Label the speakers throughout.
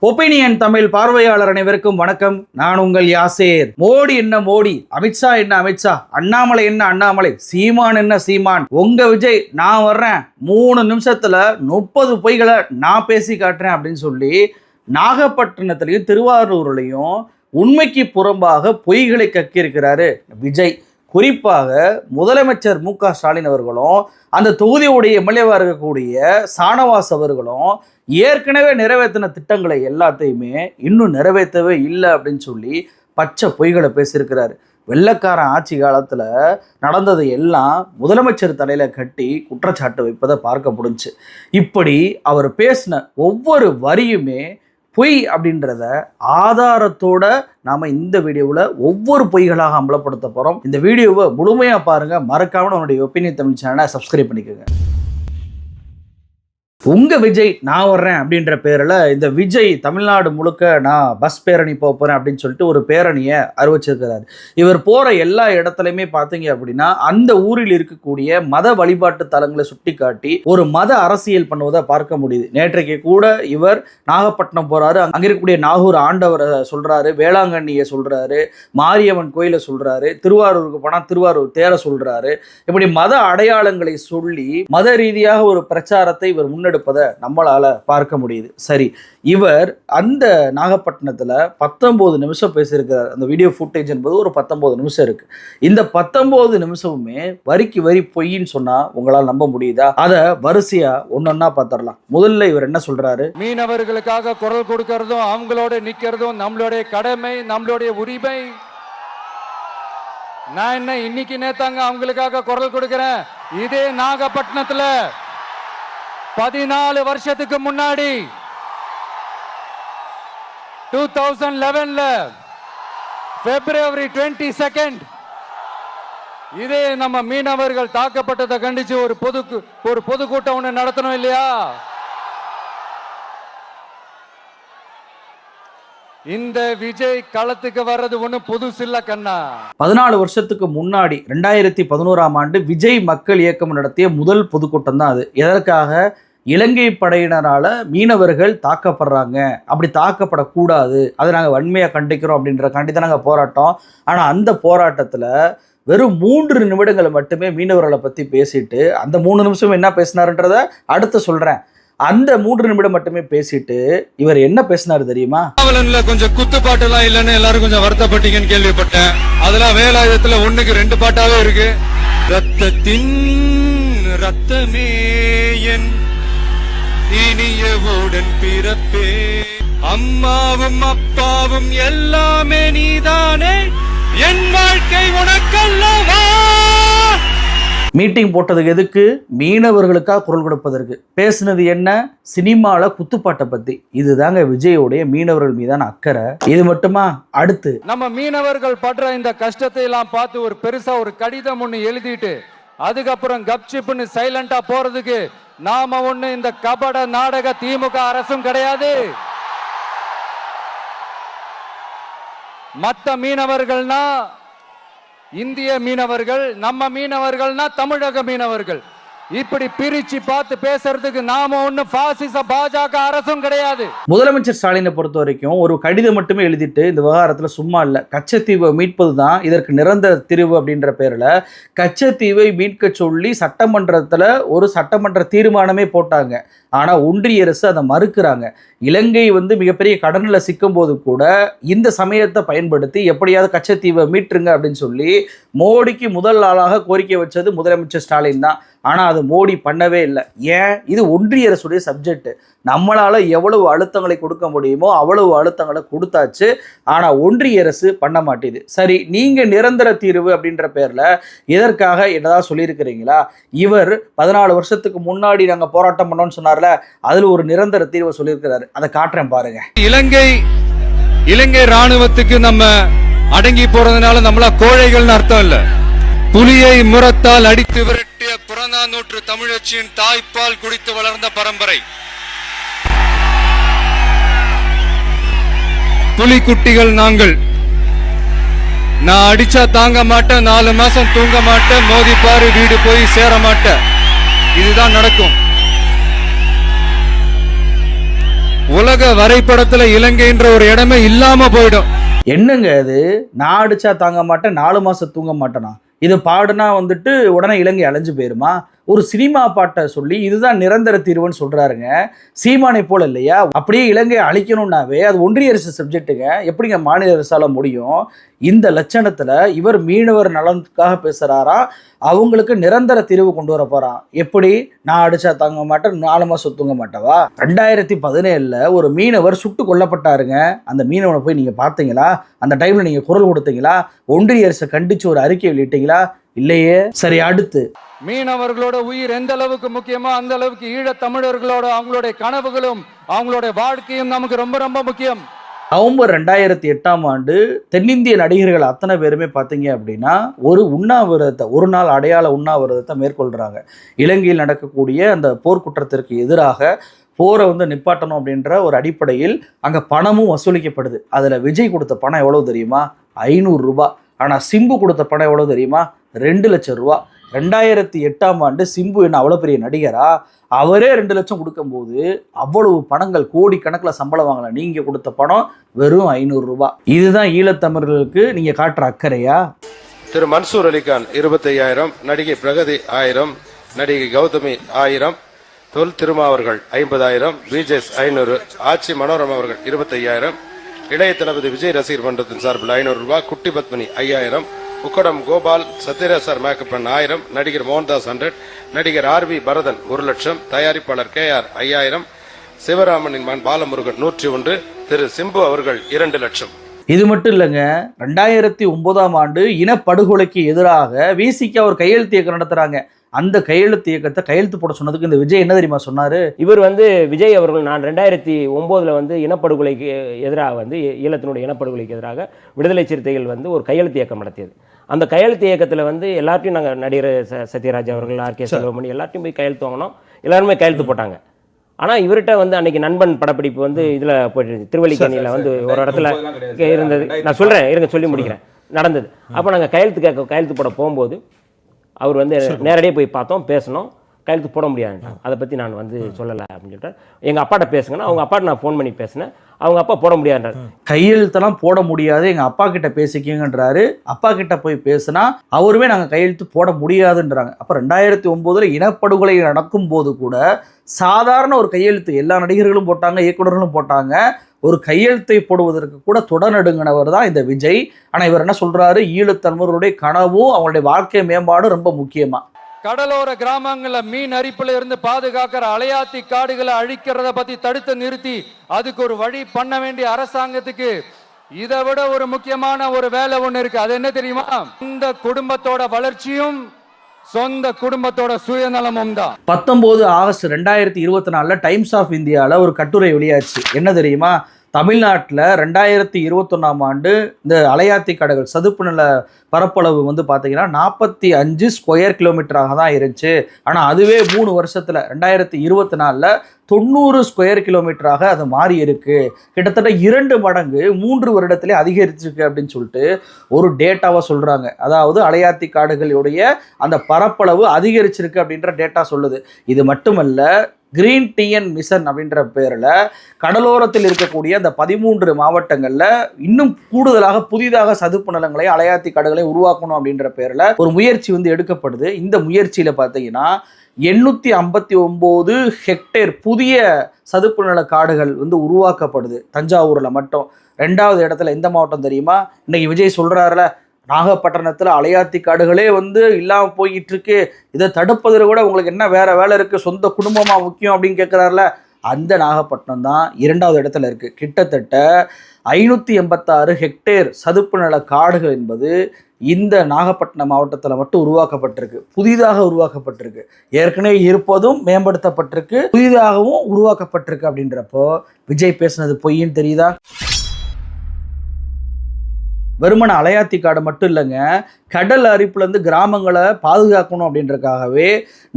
Speaker 1: Opinion Tamil பார்வையாளர் அனைவருக்கும் வணக்கம். நான் உங்கள் யாசேர். மோடி என்ன மோடி, அமித்ஷா என்ன அமித்ஷா, அண்ணாமலை என்ன அண்ணாமலை, சீமான் என்ன சீமான், உங்க விஜய் நான் வர்றேன் 3 நிமிஷத்துல 30 பொய்களை நான் பேசி காட்டுறேன் அப்படின்னு சொல்லி நாகப்பட்டினத்திலையும் திருவாரூர்லையும் உண்மைக்கு புறம்பாக பொய்களை கக்கியிருக்கிறாரு விஜய். குறிப்பாக முதலமைச்சர் மு.க. ஸ்டாலின் அவர்களும் அந்த தொகுதியுடைய எம்எல்ஏவாக இருக்கக்கூடிய சானவாஸ் அவர்களும் ஏற்கனவே நிறைவேற்றின திட்டங்களை எல்லாத்தையுமே இன்னும் நிறைவேற்றவே இல்லை அப்படின்னு சொல்லி பச்சை பொய்களை பேசியிருக்கிறாரு. வெள்ளைக்காரன் ஆட்சி காலத்தில் நடந்தது எல்லாம் முதலமைச்சர் தலையில் கட்டி குற்றச்சாட்டு வைப்பதை பார்க்க முடிஞ்சு. இப்படி அவர் பேசின ஒவ்வொரு வரியுமே பொய் அப்படின்றத ஆதாரத்தோட நாம இந்த வீடியோவில் ஒவ்வொரு பொய்களாக அம்பலப்படுத்த போகிறோம். இந்த வீடியோவை முழுமையாக பாருங்கள். மறக்காம நம்மளுடைய ஒப்பீனியன் தமிழ் சேனலை சப்ஸ்கிரைப் பண்ணிக்கோங்க. உங்க விஜய் நான் வர்றேன் அப்படின்ற பேரில் இந்த விஜய் தமிழ்நாடு முழுக்க நான் பஸ் பேரணி போகிறேன் அப்படின்னு சொல்லிட்டு ஒரு பேரணியை அறிவிச்சிருக்கிறாரு. இவர் போகிற எல்லா இடத்துலையுமே பார்த்தீங்க அப்படின்னா அந்த ஊரில் இருக்கக்கூடிய மத வழிபாட்டு தலங்களை சுட்டி காட்டி ஒரு மத அரசியல் பண்ணுவதை பார்க்க முடியுது. நேற்றைக்கு கூட இவர் நாகப்பட்டினம் போகிறாரு, அங்கே இருக்கக்கூடிய நாகூர் ஆண்டவரை சொல்கிறாரு, வேளாங்கண்ணியை சொல்கிறாரு, மாரியம்மன் கோயிலை சொல்கிறாரு, திருவாரூருக்கு போனால் திருவாரூர் தேரை சொல்கிறாரு. இப்படி மத அடையாளங்களை சொல்லி மத ரீதியாக ஒரு பிரச்சாரத்தை இவர் முன்னெடுப்பதை நம்மளால பார்க்க முடியுது. சரி, இவர் அந்த நாகப்பட்டினத்துல 19 நிமிஷம் பேசியிருக்கிறார். அந்த வீடியோ ஃபுட்டேஜ் என்பது ஒரு 19 நிமிஷம் இருக்கு. இந்த 19 நிமிஷமுமே வரிக்கு வரி பொய்ன்னு சொன்னா உங்களால் நம்ப முடியுதா? அதை வரிசையா ஒன்னொன்னா பார்த்துடலாம். முதல்ல இவர் என்ன சொல்றாரு?
Speaker 2: மீனவர்களுக்காக குரல் கொடுக்கறதும் அவங்களோட நிக்கிறதும் நம்மளுடைய கடமை, நம்மளுடைய உரிமை. நான் என்ன இன்னைக்கு நேத்தாங்க அவங்களுக்காக குரல் கொடுக்கிறேன். இதே நாகப்பட்டினத்துல 14 வருஷத்துக்கு முன்னாடி 2011 February 22 இதே நம்ம மீனவர்கள் தாக்கப்பட்டதை கண்டிச்சு ஒரு பொதுக்கூட்டம் ஒண்ணு நடத்தணும் இல்லையா? இந்த விஜய் களத்துக்கு வர்றது ஒண்ணு புதுசு இல்ல கண்ணா.
Speaker 1: 14 வருஷத்துக்கு முன்னாடி 2011ஆம் ஆண்டு விஜய் மக்கள் இயக்கம் நடத்திய முதல் பொதுக்கூட்டம் தான் அது. எதற்காக? இலங்கை படையினரால மீனவர்கள் தாக்கப்படுறாங்க, அப்படி தாக்கப்படக்கூடாது, அதை நாங்கள் வன்மையாக கண்டிக்கிறோம் அப்படின்ற கண்டிதான் நாங்கள் போராட்டம். ஆனால் அந்த போராட்டத்தில் வெறும் 3 நிமிடங்கள் மட்டுமே மீனவர்களை பற்றி பேசிட்டு, அந்த 3 நிமிஷம் என்ன பேசினாருன்றத அடுத்து சொல்கிறேன். அந்த 3 நிமிடம் மட்டுமே பேசிட்டு இவர் என்ன பேசினாரு தெரியுமா?
Speaker 2: கொஞ்சம் குத்துப்பாட்டு எல்லாம் இல்லன்னு எல்லாரும் கொஞ்சம் வருத்தப்பட்டீங்கன்னு கேள்விப்பட்டேன். அதெல்லாம் வேலாயுதத்துல 1க்கு 2 பாட்டாவே இருக்கு. ரத்தத்தின் ரத்தமே என் இனியவுடன் பிறப்பே, அம்மாவும் அப்பாவும் எல்லாமே நீதானே, என் வாழ்க்கை உனக்கல்லவா.
Speaker 1: மீட்டிங் போட்டதுக்கு எதுக்கு? மீனவர்களுக்காக குரல் கொடுப்பதற்கு. பேசுனது என்ன? சினிமால குத்துப்பாட்டை பத்தி. இதுதாங்க விஜயோடைய மீனவர்கள் மீதான அக்கறை. இது மட்டுமா? அடுத்து
Speaker 2: நம்ம மீனவர்கள் படுற இந்த கஷ்டத்தை எல்லாம் பார்த்து ஒரு பெருசா ஒரு கடிதம் ஒண்ணு எழுதிட்டு அதுக்கப்புறம் கப்சிப்னு சைலண்டா போறதுக்கு நாம ஒண்ணு இந்த கபட நாடக திமுக அரசும் கிடையாது. மத்த மீனவர்கள்னா இந்திய மீனவர்கள், நம்ம மீனவர்கள்னா தமிழக மீனவர்கள். இப்படி பிரிச்சு பார்த்து பேசுறதுக்கு நாம ஒண்ணு பாசிச பாஜக அரசும் கிடையாது.
Speaker 1: முதலமைச்சர் ஸ்டாலினை பொறுத்த வரைக்கும் ஒரு கடிதம் மட்டுமே எழுதிட்டு இந்த விவகாரத்துல சும்மா இல்ல. கச்சத்தீவை மீட்பது தான் இதற்கு நிரந்தர தீர்வு அப்படின்ற பேர்ல கச்சத்தீவை மீட்க சொல்லி சட்டமன்றத்துல ஒரு சட்டமன்ற தீர்மானமே போட்டாங்க. ஆனா ஒன்றிய அரசு அதை மறுக்கிறாங்க. இலங்கை மிகப்பெரிய கடனில் சிக்கும் போது கூட இந்த சமயத்தை பயன்படுத்தி எப்படியாவது கச்சத்தீவை மீட்டுருங்க அப்படின்னு சொல்லி மோடிக்கு முதல் ஆளாக கோரிக்கை வச்சது முதலமைச்சர் ஸ்டாலின் தான். ஆனால் அது மோடி பண்ணவே இல்லை. ஏன்? இது ஒன்றிய அரசுடைய சப்ஜெக்ட். நம்மளால் எவ்வளவு அழுத்தங்களை கொடுக்க முடியுமோ அவ்வளவு அழுத்தங்களை கொடுத்தாச்சு. ஆனால் ஒன்றிய அரசு பண்ண மாட்டேது. சரி, நீங்கள் நிரந்தர தீர்வு அப்படின்ற பேரில் எதற்காக என்னதான் சொல்லியிருக்கிறீங்களா? இவர் 14 வருஷத்துக்கு முன்னாடி நாங்கள் போராட்டம் பண்ணோம்னு சொன்னார்ல, அதில் ஒரு நிரந்தர தீர்வை சொல்லியிருக்கிறாரு. அதை காட்டுறேன் பாருங்க.
Speaker 2: இலங்கை ராணுவத்துக்கு நம்ம அடங்கி போறதுனால நம்மள கோழைகள்னு அர்த்தம் இல்ல. புலியை முரத்தால் அடித்து விரட்டிய புறநானூற்று தமிழச்சியின் தாய்ப்பால் குடித்து வளர்ந்த பரம்பரை. புலிக்குட்டிகள் நாங்கள். நான் அடிச்சா தாங்க மாட்டேன், 4 மாசம் தூங்க மாட்டேன், மோதிப்பாரு வீடு போய் சேர மாட்டேன். இதுதான் நடக்கும். உலக வரைபடத்துல இலங்கைன்ற ஒரு இடமே இல்லாம போயிடும்.
Speaker 1: என்னங்க அது, நான் அடிச்சா தாங்க மாட்டேன் 4 மாசம் தூங்க மாட்டேனா? இது பாடுனா வந்துட்டு உடனே இலங்கை அழிஞ்சு போயிருமா? ஒரு சினிமா பாட்டை சொல்லி இதுதான் நிரந்தர தீர்வுன்னு சொல்றாருங்க. சீமானை போல இல்லையா? அப்படியே இலங்கையை அழிக்கணும்னாவே அது ஒன்றிய அரசு சப்ஜெக்ட்டுங்க. எப்படிங்க மாநில அரசால முடியும்? இந்த லட்சணத்துல இவர் மீனவர் நலனுக்காக பேசுறாரா? அவங்களுக்கு நிரந்தர தீர்வு கொண்டு வர போறான். எப்படி? நான் அடிச்சா தாங்க மாட்டேன் 4 மாசம் தூங்க மாட்டவா? 2017 ஒரு மீனவர் சுட்டு கொல்லப்பட்டாருங்க. அந்த மீனவனை போய் நீங்க பார்த்தீங்களா? அந்த டைம்ல நீங்க குரல் கொடுத்தீங்களா? ஒன்றிய அரசை கண்டிச்சு ஒரு அறிக்கை வெளியிட்டீங்களா? இல்லையே. சரி, அடுத்து
Speaker 2: மீனவர்களோட உயிர் எந்த அளவுக்கு முக்கியமோ அந்த அளவுக்கு ஈழத் தமிழர்களோட அவங்களுடைய கனவுகளும் அவங்களுடைய வாழ்க்கையும் நமக்கு ரொம்ப ரொம்ப முக்கியம்.
Speaker 1: நவம்பர் 2008 தென்னிந்திய நடிகர்கள் அத்தனை பேருமே பார்த்தீங்க அப்படின்னா ஒரு உண்ணாவிரதத்தை, ஒரு நாள் அடையாள உண்ணாவிரதத்தை மேற்கொள்கிறாங்க. இலங்கையில் நடக்கக்கூடிய அந்த போர்க்குற்றத்திற்கு எதிராக போரை நிப்பாட்டணும் அப்படின்ற ஒரு அடிப்படையில் அங்கே பணமும் வசூலிக்கப்படுது. அதில் விஜய் கொடுத்த பணம் எவ்வளோ தெரியுமா? 500 ரூபாய். ஆனால் சிம்பு கொடுத்த பணம் எவ்வளோ தெரியுமா? 2 லட்சம் ரூபா. 2008 சிம்பு என்ன அவ்வளோ பெரிய நடிகரா? அவரே 2 லட்சம் கொடுக்கும்போது அவ்வளவு பணங்கள் கோடி கணக்கில் சம்பளம் வாங்கல. நீங்க கொடுத்த பணம் வெறும் 500 ரூபாய். இதுதான் ஈழத்தமிழர்களுக்கு நீங்க காட்டுற அக்கறையா?
Speaker 3: திரு மன்சூர் அலிகான் 25,000, நடிகை பிரகதி 1000, நடிகை கௌதமி 1000, தொல் திருமா அவர்கள் 50,000, விஜேஸ் 500, ஆட்சி மனோரமா அவர்கள் 25,000, இளைய தளபதி விஜய் ரசிகர் மன்றத்தின் சார்பில் 500 ரூபாய், குட்டி பத்மினி 5000, உக்கடம் கோபால் சத்யராஜ் மேக்கப்பன் 1000, நடிகர் மோகன்தாஸ் 100, நடிகர் RV பரதன் 1 லட்சம், தயாரிப்பாளர் KR 5000, சிவராமனின் மகன் பாலமுருகன் 101, திரு சிம்பு அவர்கள் 2 லட்சம்.
Speaker 1: இது மட்டும் இல்லைங்க, 2009 இனப்படுகொலைக்கு எதிராக விசிக ஒரு கையெழுத்து இயக்கம் நடத்துறாங்க. அந்த கையெழுத்து இயக்கத்தை கையெழுத்து போட சொன்னதுக்கு இந்த விஜய் என்ன தெரியுமா சொன்னாரு?
Speaker 4: இவர் விஜய் அவர்கள் நான் 2009 இனப்படுகொலைக்கு எதிராக ஈழத்தினுடைய இனப்படுகொலைக்கு எதிராக விடுதலை சிறுத்தைகள் ஒரு கையெழுத்து இயக்கம் நடத்தியது. அந்த கையெழுத்து இயக்கத்தில் எல்லாத்தையும் நாங்கள் நடிகர் சத்யராஜ் அவர்கள், RK செல்வமணி எல்லாத்தையும் போய் கையெழுத்து வாங்கினோம். எல்லாருமே கையெழுத்து போட்டாங்க. ஆனால் இவர்கிட்ட அன்னைக்கு நண்பன் படப்பிடிப்பு இதில் போயிட்டு திருவல்லிக்கேணியில் ஒரு இடத்துல இருந்தது. நான் சொல்கிறேன், இருங்க சொல்லி முடிக்கிறேன். நடந்தது. அப்போ நாங்கள் கையெழுத்து போட போகும்போது அவர் நேரடியாக போய் பார்த்தோம், பேசணும். கையெழுத்து போட முடியாதுன்ட்டாங்க. அதை பற்றி நான் சொல்லலை அப்படின்னு சொல்லிட்டு எங்கள் அப்பாட்ட பேசுங்கன்னா அவங்க அப்பாட்ட நான் ஃபோன் பண்ணி பேசினேன். அவங்க அப்பா போட முடியாதுன்றாரு.
Speaker 1: கையெழுத்தெல்லாம் போட முடியாது, எங்கள் அப்பா கிட்ட பேசிக்கங்கன்றாரு. அப்பா கிட்ட போய் பேசுனா அவருமே நாங்கள் கையெழுத்து போட முடியாதுன்றாங்க. அப்போ 2009 இனப்படுகொலை நடக்கும் போது கூட சாதாரண ஒரு கையெழுத்து எல்லா நடிகர்களும் போட்டாங்க, இயக்குநர்களும் போட்டாங்க. ஒரு கையெழுத்தை போடுவதற்கு கூட தொடநடுங்கினவர் தான் இந்த விஜய். ஆனால் இவர் என்ன சொல்றாரு? ஈழத்தமிழர்களுடைய கனவும் அவங்களுடைய வாழ்க்கை மேம்பாடும் ரொம்ப முக்கியமா.
Speaker 2: கடலோர கிராமங்கள்ல மீன் அரிப்புல இருந்து பாதுகாக்கிற அலையாத்தி காடுகளை அழிக்கிறத பத்தி தடுத்து நிறுத்தி அதுக்கு ஒரு வழி பண்ண வேண்டிய அரசாங்கத்துக்கு இதை விட ஒரு முக்கியமான ஒரு வேலை ஒண்ணு இருக்கு. அது என்ன தெரியுமா? இந்த குடும்பத்தோட வளர்ச்சியும் சொந்த குடும்பத்தோட சுயநலமும் தான்.
Speaker 1: 19 ஆகஸ்ட் 2024 டைம்ஸ் ஆஃப் இந்தியாவில் ஒரு கட்டுரை வெளியாச்சு. என்ன தெரியுமா? தமிழ்நாட்டில் 2021 இந்த அலையாத்தி காடுகள் சதுப்பு நில பரப்பளவு பார்த்தீங்கன்னா 45 ஸ்கொயர் கிலோமீட்டராக தான் இருந்துச்சு. ஆனால் அதுவே 3 வருஷத்தில் 2024 90 ஸ்கொயர் கிலோமீட்டராக அது மாறி இருக்கு. கிட்டத்தட்ட 2 மடங்கு 3 வருடத்திலே அதிகரிச்சிருக்கு அப்படின்னு சொல்லிட்டு ஒரு டேட்டாவை சொல்றாங்க. அதாவது அலையாத்தி காடுகளுடைய அந்த பரப்பளவு அதிகரிச்சிருக்கு அப்படின்ற டேட்டா சொல்லுது. இது மட்டுமல்ல, கிரீன் டிஎன் மிஷன் அப்படின்ற பேரில் கடலோரத்தில் இருக்கக்கூடிய அந்த 13 மாவட்டங்களில் இன்னும் கூடுதலாக புதிதாக சதுப்பு நிலங்களை அலையாத்தி காடுகளை உருவாக்கணும் அப்படின்ற பேரில் ஒரு முயற்சி எடுக்கப்படுது. இந்த முயற்சியில் பார்த்தீங்கன்னா 859 ஹெக்டேர் புதிய சதுப்பு நில காடுகள் உருவாக்கப்படுது தஞ்சாவூரில் மட்டும். 2வது இடத்துல எந்த மாவட்டம் தெரியுமா? இன்னைக்கு விஜய் சொல்கிறாருல, நாகப்பட்டினத்தில் அலையாத்தி காடுகளே இல்லாமல் போய்கிட்டு இருக்கு, இதை தடுப்பதில் கூட உங்களுக்கு என்ன வேற வேலை இருக்குது, சொந்த குடும்பமாக முக்கியம் அப்படின்னு கேட்குறாருல, அந்த நாகப்பட்டினம் தான் 2வது இடத்துல இருக்குது. கிட்டத்தட்ட 586 ஹெக்டேர் சதுப்பு நில காடுகள் என்பது இந்த நாகப்பட்டினம் மாவட்டத்தில் மட்டும் உருவாக்கப்பட்டிருக்கு, புதிதாக உருவாக்கப்பட்டிருக்கு. ஏற்கனவே இருப்பதும் மேம்படுத்தப்பட்டிருக்கு, புதிதாகவும் உருவாக்கப்பட்டிருக்கு. அப்படின்றப்போ விஜய் பேசுனது பொய்ன்னு தெரியுதா? வெறுமன அலையாத்தி காடு மட்டும் இல்லைங்க, கடல் அரிப்புலேருந்து கிராமங்களை பாதுகாக்கணும் அப்படின்றதுக்காகவே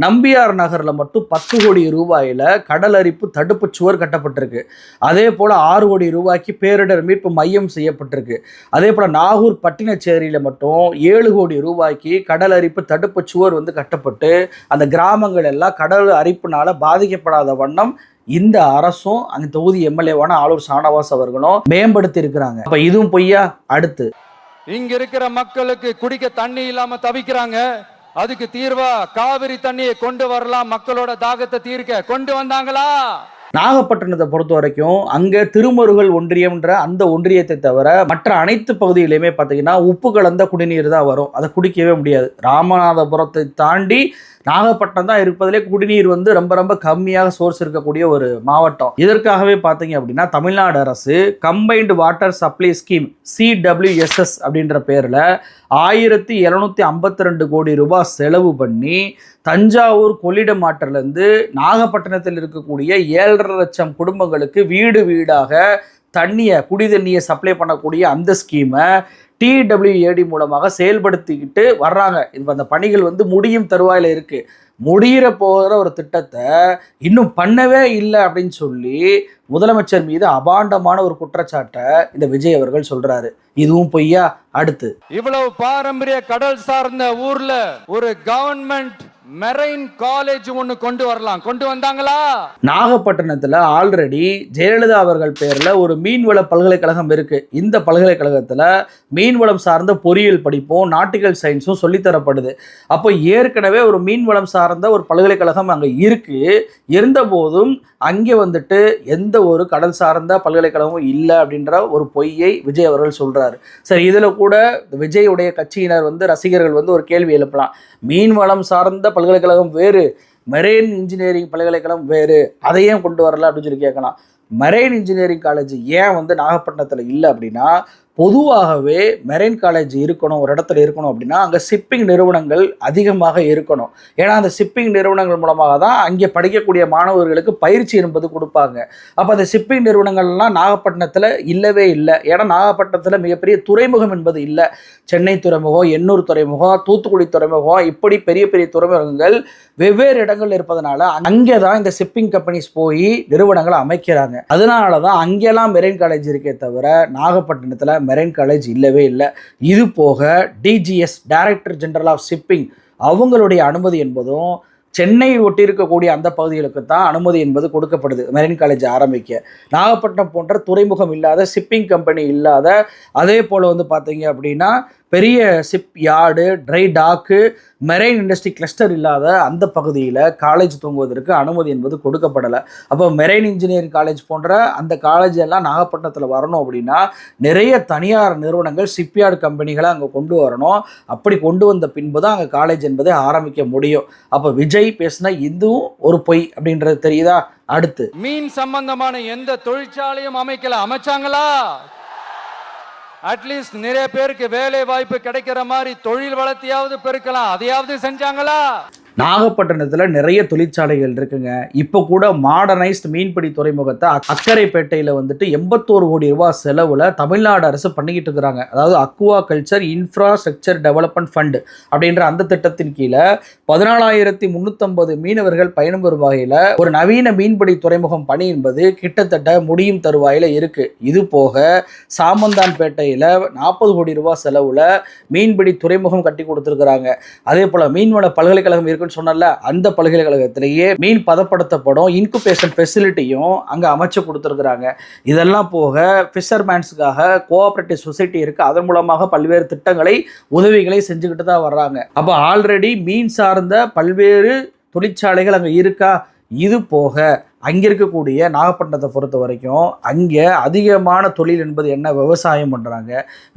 Speaker 1: நம்பியார் நகரில் மட்டும் 10 கோடி ரூபாயில் கடல் அரிப்பு தடுப்பு சுவர் கட்டப்பட்டிருக்கு. அதே போல் 6 கோடி ரூபாய்க்கு பேரிடர் மீட்பு மையம் செய்யப்பட்டிருக்கு. அதே போல் நாகூர் பட்டினச்சேரியில் மட்டும் 7 கோடி ரூபாய்க்கு கடல் அரிப்பு தடுப்பு சுவர் கட்டப்பட்டு அந்த கிராமங்கள் எல்லாம் கடல் அரிப்புனால பாதிக்கப்படாத வண்ணம் இந்த அரசும் அந்த தொகுதி எம்எல்ஏவான ஆளூர் ஷானவாஸ் அவர்களும் மேம்படுத்தி இருக்கிறாங்க. அப்ப இதுவும் பொய்யா? அடுத்து,
Speaker 2: இங்க இருக்கிற மக்களுக்கு குடிக்க தண்ணி இல்லாம தவிக்கிறாங்க, அதுக்கு தீர்வா காவிரி தண்ணியை கொண்டு வரலாம், மக்களோட தாகத்தை தீர்க்க கொண்டு வந்தாங்களா?
Speaker 1: நாகப்பட்டினத்தை பொறுத்த வரைக்கும் அங்க திருமருகல் ஒன்றியம்ன்ற அந்த ஒன்றியத்தை தவிர மற்ற அனைத்து பகுதிகளிலுமே பார்த்தீங்கன்னா உப்பு கலந்த குடிநீர் தான் வரும். அதை குடிக்கவே முடியாது. ராமநாதபுரத்தை தாண்டி நாகப்பட்டினம் தான் இருப்பதிலே குடிநீர் வந்து ரொம்ப ரொம்ப கம்மியாக சோர்ஸ் இருக்கக்கூடிய ஒரு மாவட்டம். இதற்காகவே பார்த்தீங்க அப்படின்னா தமிழ்நாடு அரசு combined water supply scheme CWSS அப்படின்ற பேரில் 1752 கோடி ரூபாய் செலவு பண்ணி தஞ்சாவூர் கொள்ளிடம் ஆற்றிலிருந்து நாகப்பட்டினத்தில் இருக்கக்கூடிய 7.5 லட்சம் குடும்பங்களுக்கு வீடு வீடாக குடி தண்ணியை சப்ளை பண்ணக்கூடிய அந்த ஸ்கீமை TWAD மூலமாக செயல்படுத்திக்கிட்டு வர்றாங்க. இப்போ அந்த பணிகள் வந்து முடியும் தருவாயில் இருக்குது. முடிகிற போகிற ஒரு திட்டத்தை இன்னும் பண்ணவே இல்லை அப்படின்னு சொல்லி முதலமைச்சர் மீது அபாண்டமான ஒரு குற்றச்சாட்டை இந்த விஜய் அவர்கள் சொல்றாரு. இதுவும் பொய்யா? அடுத்து,
Speaker 2: இவ்வளவு பாரம்பரிய கடல் சார்ந்த ஊர்ல ஒரு கவர்மெண்ட் மெரைன் காலேஜ் ஒன்னு கொண்டு வரலாம், கொண்டு வந்தாங்களா?
Speaker 1: நாகப்பட்டினத்துல ஆல்ரெடி ஜெயலலிதா அவர்கள் பேர்ல ஒரு மீன்வள பல்கலைக்கழகம் இருக்கு. இந்த பல்கலைக்கழகத்துல மீன்வளம் சார்ந்த பொறியியல் படிப்பும் நாட்டிக்கல் சயின்ஸும் சொல்லித்தரப்படுது. அப்போ ஏற்கனவே ஒரு மீன்வளம் சார்ந்த ஒரு பல்கலைக்கழகம் அங்கே இருக்கு. இருந்த போதும் அங்கே வந்துட்டு எந்த ஒரு கடல் சார்ந்த பல்கலைக்கழகமும் இல்லை அப்படின்ற ஒரு பொய்யை விஜய் அவர்கள் சொல்றாரு. சரி, இதுல கூட விஜயுடைய கட்சியினர் வந்து ரசிகர்கள் வந்து ஒரு கேள்வி எழுப்பலாம். மீன்வளம் சார்ந்த பல்கலைக்கழகம் வேறு, மெரைன் இன்ஜினியரிங் பல்கலைக்கழகம் வேறு, அதையும் கொண்டு வரல அப்படின்னு சொல்லி கேட்கலாம். மெரைன் இன்ஜினியரிங் காலேஜ் ஏன் வந்து நாகப்பட்டினத்தில் இல்லை அப்படின்னா, பொதுவாகவே மெரைன் காலேஜ் இருக்கணும், ஒரு இடத்துல இருக்கணும் அப்படின்னா அங்கே ஷிப்பிங் நிறுவனங்கள் அதிகமாக இருக்கணும். ஏன்னா அந்த ஷிப்பிங் நிறுவனங்கள் மூலமாக தான் அங்கே படிக்கக்கூடிய மாணவர்களுக்கு பயிற்சி என்பது கொடுப்பாங்க. அப்போ அந்த ஷிப்பிங் நிறுவனங்கள்லாம் நாகப்பட்டினத்தில் இல்லவே இல்லை. ஏன்னா நாகப்பட்டினத்தில் மிகப்பெரிய துறைமுகம் என்பது இல்லை. சென்னை துறைமுகம், எண்ணூர் துறைமுகம், தூத்துக்குடி துறைமுகம், இப்படி பெரிய பெரிய துறைமுகங்கள் வெவ்வேறு இடங்கள் இருப்பதனால அங்கே தான் இந்த ஷிப்பிங் கம்பெனிஸ் போய் நிறுவனங்களை அமைக்கிறாங்க. அதனால தான் அங்கெல்லாம் மெரைன் காலேஜ் இருக்கே தவிர நாகப்பட்டினத்தில் மெரைன் காலேஜ் இல்லவே இல்லை. இது போக DGS director general of shipping அவங்களுடைய அனுமதி என்பதும் சென்னை ஒட்டி இருக்கக்கூடிய அந்த பகுதிகளுக்கு தான் அனுமதி என்பது கொடுக்கப்படுது மெரைன் காலேஜ் ஆரம்பிக்க. நாகப்பட்டினம் போன்ற துறைமுகம் இல்லாத, ஷிப்பிங் கம்பெனி இல்லாத, அதே போல் வந்து பார்த்தீங்க அப்படின்னா பெரிய shipyard, dry dock, marine industry cluster இல்லாத அந்த பகுதியில் காலேஜ் தூங்குவதற்கு அனுமதி என்பது கொடுக்கப்படலை. அப்போ மெரைன் இன்ஜினியரிங் காலேஜ் போன்ற அந்த காலேஜ் எல்லாம் நாகப்பட்டினத்தில் வரணும் அப்படின்னா நிறைய தனியார் நிறுவனங்கள், ஷிப்யார்டு கம்பெனிகளை அங்கே கொண்டு வரணும். அப்படி கொண்டு வந்த பின்பு தான் அங்கே காலேஜ் என்பதை ஆரம்பிக்க முடியும். அப்போ விஜய் பேசினா இதுவும் ஒரு பொய் அப்படின்றது தெரியுதா? அடுத்து,
Speaker 2: மீன் சம்பந்தமான எந்த தொழிற்சாலையும் அமைச்சாங்களா? அட்லீஸ்ட் நிறைய பேருக்கு வேலை வாய்ப்பு கிடைக்கிற மாதிரி தொழில் வளர்த்தியாவது பெருக்கலாம், அதையாவது செஞ்சாங்களா?
Speaker 1: நாகப்பட்டினத்தில் நிறைய தொழிற்சாலைகள் இருக்குங்க. இப்போ கூட மாடர்னைஸ்ட் மீன்பிடி துறைமுகத்தை அக்கரைப்பேட்டையில் வந்துட்டு 81 கோடி ரூபாய் செலவில் தமிழ்நாடு அரசு பண்ணிக்கிட்டு இருக்கிறாங்க. அதாவது Aqua culture infrastructure development fund அப்படின்ற அந்த திட்டத்தின் கீழே 14,350 மீனவர்கள் பயன்பெறும் வகையில் ஒரு நவீன மீன்பிடி துறைமுகம் பணி என்பது கிட்டத்தட்ட முடியும் தருவாயில் இருக்கு. இது போக சாமந்தான்பேட்டையில் 40 கோடி ரூபாய் செலவில் மீன்பிடி துறைமுகம் கட்டி கொடுத்துருக்குறாங்க. அதே போல் மீன்வள பல்கலைக்கழகம் இருக்குன்னு சொன்னல, அந்த பல்கலைக்கழகத்திலேயே மீன் பதப்படுத்தப்படும் இன்குபேஷன் ஃபெசிலிட்டியும் அங்கே அமைச்சு கொடுத்துருக்குறாங்க. இதெல்லாம் போக ஃபிஷர்மேன்ஸுக்காக கோஆபரேட்டிவ் சொசைட்டி இருக்குது. அதன் மூலமாக பல்வேறு திட்டங்களை, உதவிகளை செஞ்சுக்கிட்டு தான் வர்றாங்க. அப்போ ஆல்ரெடி மீன் சார்ந்த பல்வேறு தொழிற்சாலைகள் அங்கே இருக்கா? இது போக அங்கே இருக்கக்கூடிய நாகப்பட்டினத்தை பொறுத்த வரைக்கும் அங்கே அதிகமான தொழில் என்பது என்ன? விவசாயம் பண்ணுறாங்க,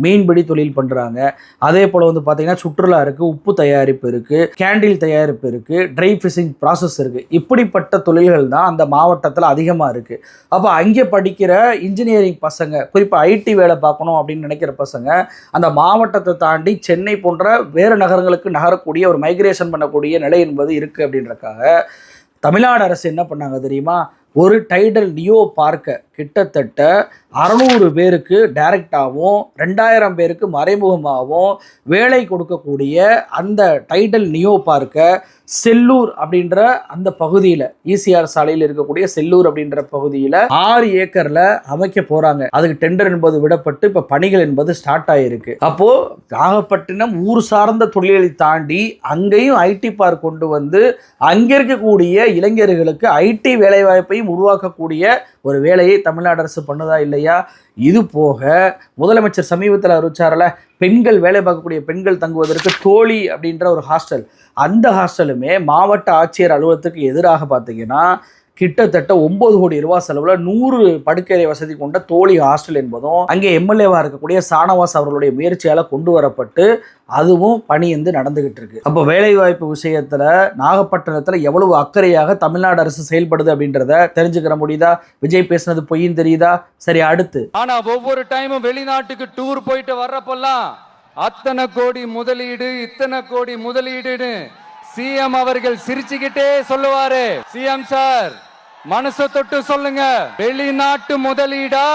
Speaker 1: மீன்பிடி தொழில் பண்ணுறாங்க. அதே போல் வந்து பார்த்திங்கன்னா சுற்றுலா இருக்குது, உப்பு தயாரிப்பு இருக்குது, கேண்டில் தயாரிப்பு இருக்குது, ட்ரை ஃபிஷிங் ப்ராசஸ் இருக்குது. இப்படிப்பட்ட தொழில்கள் தான் அந்த மாவட்டத்தில் அதிகமாக இருக்குது. அப்போ அங்கே படிக்கிற இன்ஜினியரிங் பசங்க, குறிப்பாக ஐடி வேலை பார்க்கணும் அப்படின்னு நினைக்கிற பசங்க அந்த மாவட்டத்தை தாண்டி சென்னை போன்ற வேறு நகரங்களுக்கு நகரக்கூடிய ஒரு மைக்ரேஷன் பண்ணக்கூடிய நிலை என்பது இருக்குது. அப்படின்றக்காக தமிழ்நாடு அரசு என்ன பண்ணாங்க தெரியுமா? ஒரு டைடல் நியோ பார்க்க கிட்டத்தட்ட 600 பேருக்கு டைரக்டாகவும் 2000 பேருக்கு மறைமுகமாகவும் வேலை கொடுக்கக்கூடிய அந்த டைடல் நியோ பார்க்க செல்லூர் அப்படின்ற அந்த பகுதியில், ஈசிஆர் சாலையில் இருக்கக்கூடிய செல்லூர் அப்படின்ற பகுதியில் 6 ஏக்கர்ல அமைக்க போறாங்க. அதுக்கு டெண்டர் என்பது விடப்பட்டு இப்ப பணிகள் என்பது ஸ்டார்ட் ஆயிருக்கு. அப்போ நாகப்பட்டினம் ஊர் சார்ந்த தொழிலை தாண்டி அங்கேயும் ஐடி பார்க் கொண்டு வந்து அங்க இருக்கக்கூடிய இளைஞர்களுக்கு ஐடி வேலைவாய்ப்பையும் உருவாக்கக்கூடிய ஒரு வேலையை தமிழ்நாடு அரசு பண்ணுதா இல்லையா? இது போக முதலமைச்சர் சமீபத்தில் அறிவிச்சார்ல, பெண்கள் வேலை பார்க்கக்கூடிய பெண்கள் தங்குவதற்கு தோழி அப்படின்ற ஒரு ஹாஸ்டல், அந்த ஹாஸ்டலுமே மாவட்ட ஆட்சியர் அலுவலகத்துக்கு எதிராக பார்த்தீங்கன்னா கிட்டத்தட்ட 9 கோடி ரூபாய் செலவுல 100 படுக்கை வசதி கொண்ட தோழி ஹாஸ்டல் என்பதும் அங்கே எம்எல்ஏவா இருக்கக்கூடிய சானவாஸ் அவர்களுடைய முயற்சியால கொண்டு வரப்பட்டு அதுவும் பணி வந்து நடந்துகிட்டு இருக்கு. அப்போ வேலைவாய்ப்பு விஷயத்துல நாகப்பட்டினத்துல எவ்வளவு அக்கறையாக தமிழ்நாடு அரசு செயல்படுது அப்படின்றத தெரிஞ்சுக்கிற முடியுதா? விஜய் பேசுனது பொய்ன்னு தெரியுதா? சரி, அடுத்து.
Speaker 2: ஆனா ஒவ்வொரு டைமும் வெளிநாட்டுக்கு டூர் போயிட்டு வர்றப்பெல்லாம் அத்தனை கோடி முதலீடு, இத்தனை கோடி முதலீடுன்னு சிஎம் அவர்கள் சிரிச்சுக்கிட்டே சொல்லுவாரு. சிஎம் சார், மனசை தொட்டு சொல்லுங்க, வெளிநாட்டு முதலீடா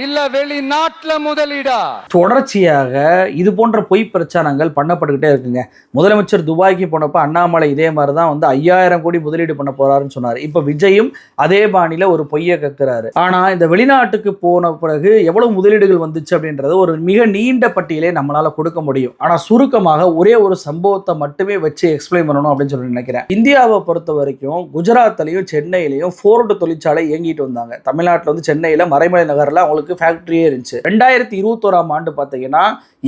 Speaker 2: இல்ல வெளிநாட்டுல முதலீடா?
Speaker 1: தொடர்ச்சியாக இது போன்ற பொய் பிரச்சாரங்கள் பண்ணப்பட்டுக்கிட்டே இருக்குங்க. முதலமைச்சர் துபாய்க்கு போனப்ப அண்ணாமலை இதே மாதிரி தான் வந்து 5000 கோடி முதலீடு பண்ண போறாருன்னு சொன்னார். இப்ப விஜயும் அதே பாணியில ஒரு பொய்யை கக்குறாரு. ஆனா இந்த வெளிநாட்டுக்கு போன பிறகு எவ்வளவு முதலீடுகள் வந்துச்சு அப்படின்றது ஒரு மிக நீண்ட பட்டியலே நம்மளால கொடுக்க முடியும். ஆனா சுருக்கமாக ஒரே ஒரு சம்பவத்தை மட்டுமே வச்சு எக்ஸ்பிளைன் பண்ணணும் அப்படின்னு சொல்லி நினைக்கிறேன். இந்தியாவை பொறுத்த வரைக்கும் குஜராத்லயும் சென்னையிலையும் ஃபோர்டு தொழிற்சாலை இயங்கிட்டு வந்தாங்க. தமிழ்நாட்டில் வந்து சென்னையில மறைமலை நகர்ல அவங்களுக்கு ஃபேக்டரியே இருந்துச்சு. 2021ஆம் ஆண்டு பார்த்தீங்கன்னா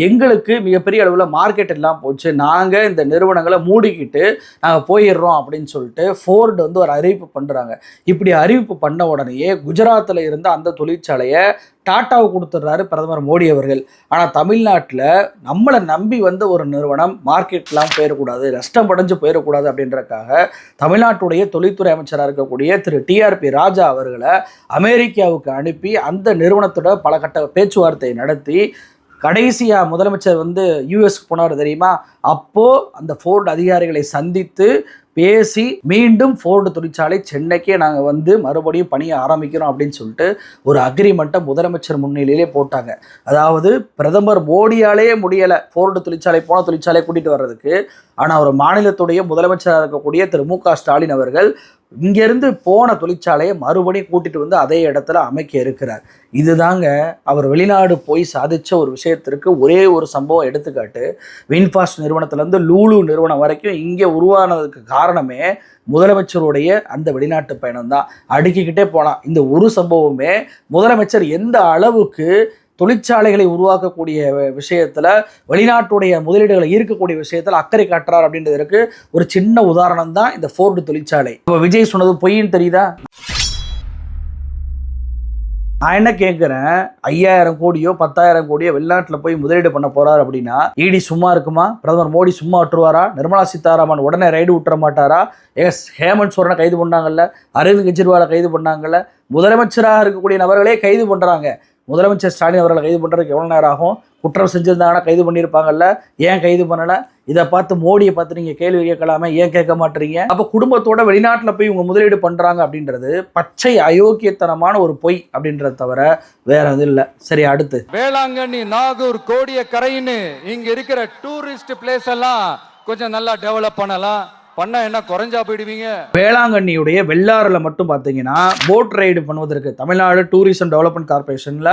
Speaker 1: எங்களுக்கு மிகப்பெரிய அளவில் மார்க்கெட் எல்லாம் போச்சு, நாங்கள் இந்த நிறுவனங்களை மூடிக்கிட்டு நாங்கள் போயிடுறோம் அப்படின்னு சொல்லிட்டு ஃபோர்டு வந்து ஒரு அறிவிப்பு பண்ணுறாங்க. இப்படி அறிவிப்பு பண்ண உடனேயே குஜராத்தில் இருந்த அந்த தொழிற்சாலையை டாட்டாவை கொடுத்துட்றாரு பிரதமர் மோடி அவர்கள். ஆனால் தமிழ்நாட்டில் நம்மளை நம்பி வந்த ஒரு நிறுவனம் மார்க்கெட்லாம் போயிடக்கூடாது, நஷ்டம் அடைஞ்சு போயிடக்கூடாது அப்படின்றக்காக தமிழ்நாட்டுடைய தொழில்துறை அமைச்சராக இருக்கக்கூடிய திரு டிஆர்பி ராஜா அவர்களை அமெரிக்காவுக்கு அனுப்பி அந்த நிறுவனத்தோட பல கட்ட பேச்சுவார்த்தை நடத்தி கடைசியாக முதலமைச்சர் வந்து யூஎஸ்க்கு போனார் தெரியுமா? அப்போது அந்த ஃபோர்டு அதிகாரிகளை சந்தித்து பேசி மீண்டும் ஃபோர்டு தொழிற்சாலை சென்னைக்கே நாங்கள் வந்து மறுபடியும் பணியை ஆரம்பிக்கிறோம் அப்படின்னு சொல்லிட்டு ஒரு அக்ரிமெண்ட்டை முதலமைச்சர் முன்னிலையிலே போட்டாங்க. அதாவது பிரதமர் மோடியாலே முடியலை ஃபோர்டு தொழிற்சாலை போன தொழிற்சாலை கூட்டிகிட்டு வர்றதுக்கு. ஆனால் ஒரு மாநிலத்துடைய முதலமைச்சராக இருக்கக்கூடிய திரு மு.க. ஸ்டாலின் அவர்கள் இங்கேருந்து போன தொழிற்சாலையை மறுபடியும் கூட்டிகிட்டு வந்து அதே இடத்துல அமைக்க இருக்கிறார். இதுதாங்க அவர் வெளிநாடு போய் சாதித்த ஒரு விஷயத்திற்கு ஒரே ஒரு சம்பவம் எடுத்துக்காட்டு. வின்ஃபாஸ்ட் நிறுவனத்துலேருந்து லூலு நிறுவனம் வரைக்கும் இங்கே உருவானதுக்கு காரணமே முதலமைச்சருடைய அந்த வெளிநாட்டு பயணம் தான். அடுக்கிக்கிட்டே போகலாம். இந்த ஒரு சம்பவமே முதலமைச்சர் எந்த அளவுக்கு தொழிற்சாலைகளை உருவாக்கக்கூடிய விஷயத்துல வெளிநாட்டுடைய முதலீடுகளை ஈர்க்கக்கூடிய விஷயத்துல அக்கறை காட்டுறார் அப்படின்றதுக்கு ஒரு சின்ன உதாரணம் தான் இந்த ஃபோர்டு தொழிற்சாலை. இப்போ விஜய் சொன்னது பொய்ன்னு தெரியுதா? நான் என்ன கேட்குறேன், 5000 கோடியோ 10,000 கோடியோ வெளிநாட்டில் போய் முதலீடு பண்ண போறாரு அப்படின்னா இடி சும்மா இருக்குமா? பிரதமர் மோடி சும்மா விட்டுருவாரா? நிர்மலா சீதாராமன் உடனே ரைடு விட்டுற மாட்டாரா? ஹேமந்த் சோரனை கைது பண்ணாங்கல்ல, அரவிந்த் கெஜ்ரிவாலை கைது பண்ணாங்கல்ல, முதலமைச்சராக இருக்கக்கூடிய நபர்களே கைது பண்ணுறாங்க. முதலமைச்சர் ஸ்டாலின் அவர்களை கைது பண்ணுறதுக்கு எவ்வளோ நேரம் ஆகும்? குற்றம் செஞ்சுருந்தாங்கன்னா கைது பண்ணியிருப்பாங்கல்ல, ஏன் கைது பண்ணலை? இதை பார்த்து மோடியை பார்த்து நீங்கள் கேள்வி கேட்கலாமே, ஏன் கேட்க மாட்டீங்க? அப்போ குடும்பத்தோட வெளிநாட்டில் போய் இவங்க முதலீடு பண்ணுறாங்க அப்படின்றது பச்சை அயோக்கியத்தனமான ஒரு பொய் அப்படின்றத தவிர வேற எதுவும் இல்லை. சரி, அடுத்து.
Speaker 2: வேளாங்கண்ணி, நாகூர், கோடிய கரைன்னு இங்க இருக்கிற டூரிஸ்ட் பிளேஸ் எல்லாம் கொஞ்சம் நல்லா டெவலப் பண்ணலாம். பண்ணா என்ன குறைஞ்சா போயிடுவீங்க?
Speaker 1: வேளாங்கண்ணியுடைய வெள்ளாறுல மட்டும் பார்த்தீங்கன்னா போட் ரைடு பண்ணுவதற்கு தமிழ்நாடு டூரிசம் டெவலப்மெண்ட் கார்பரேஷன்ல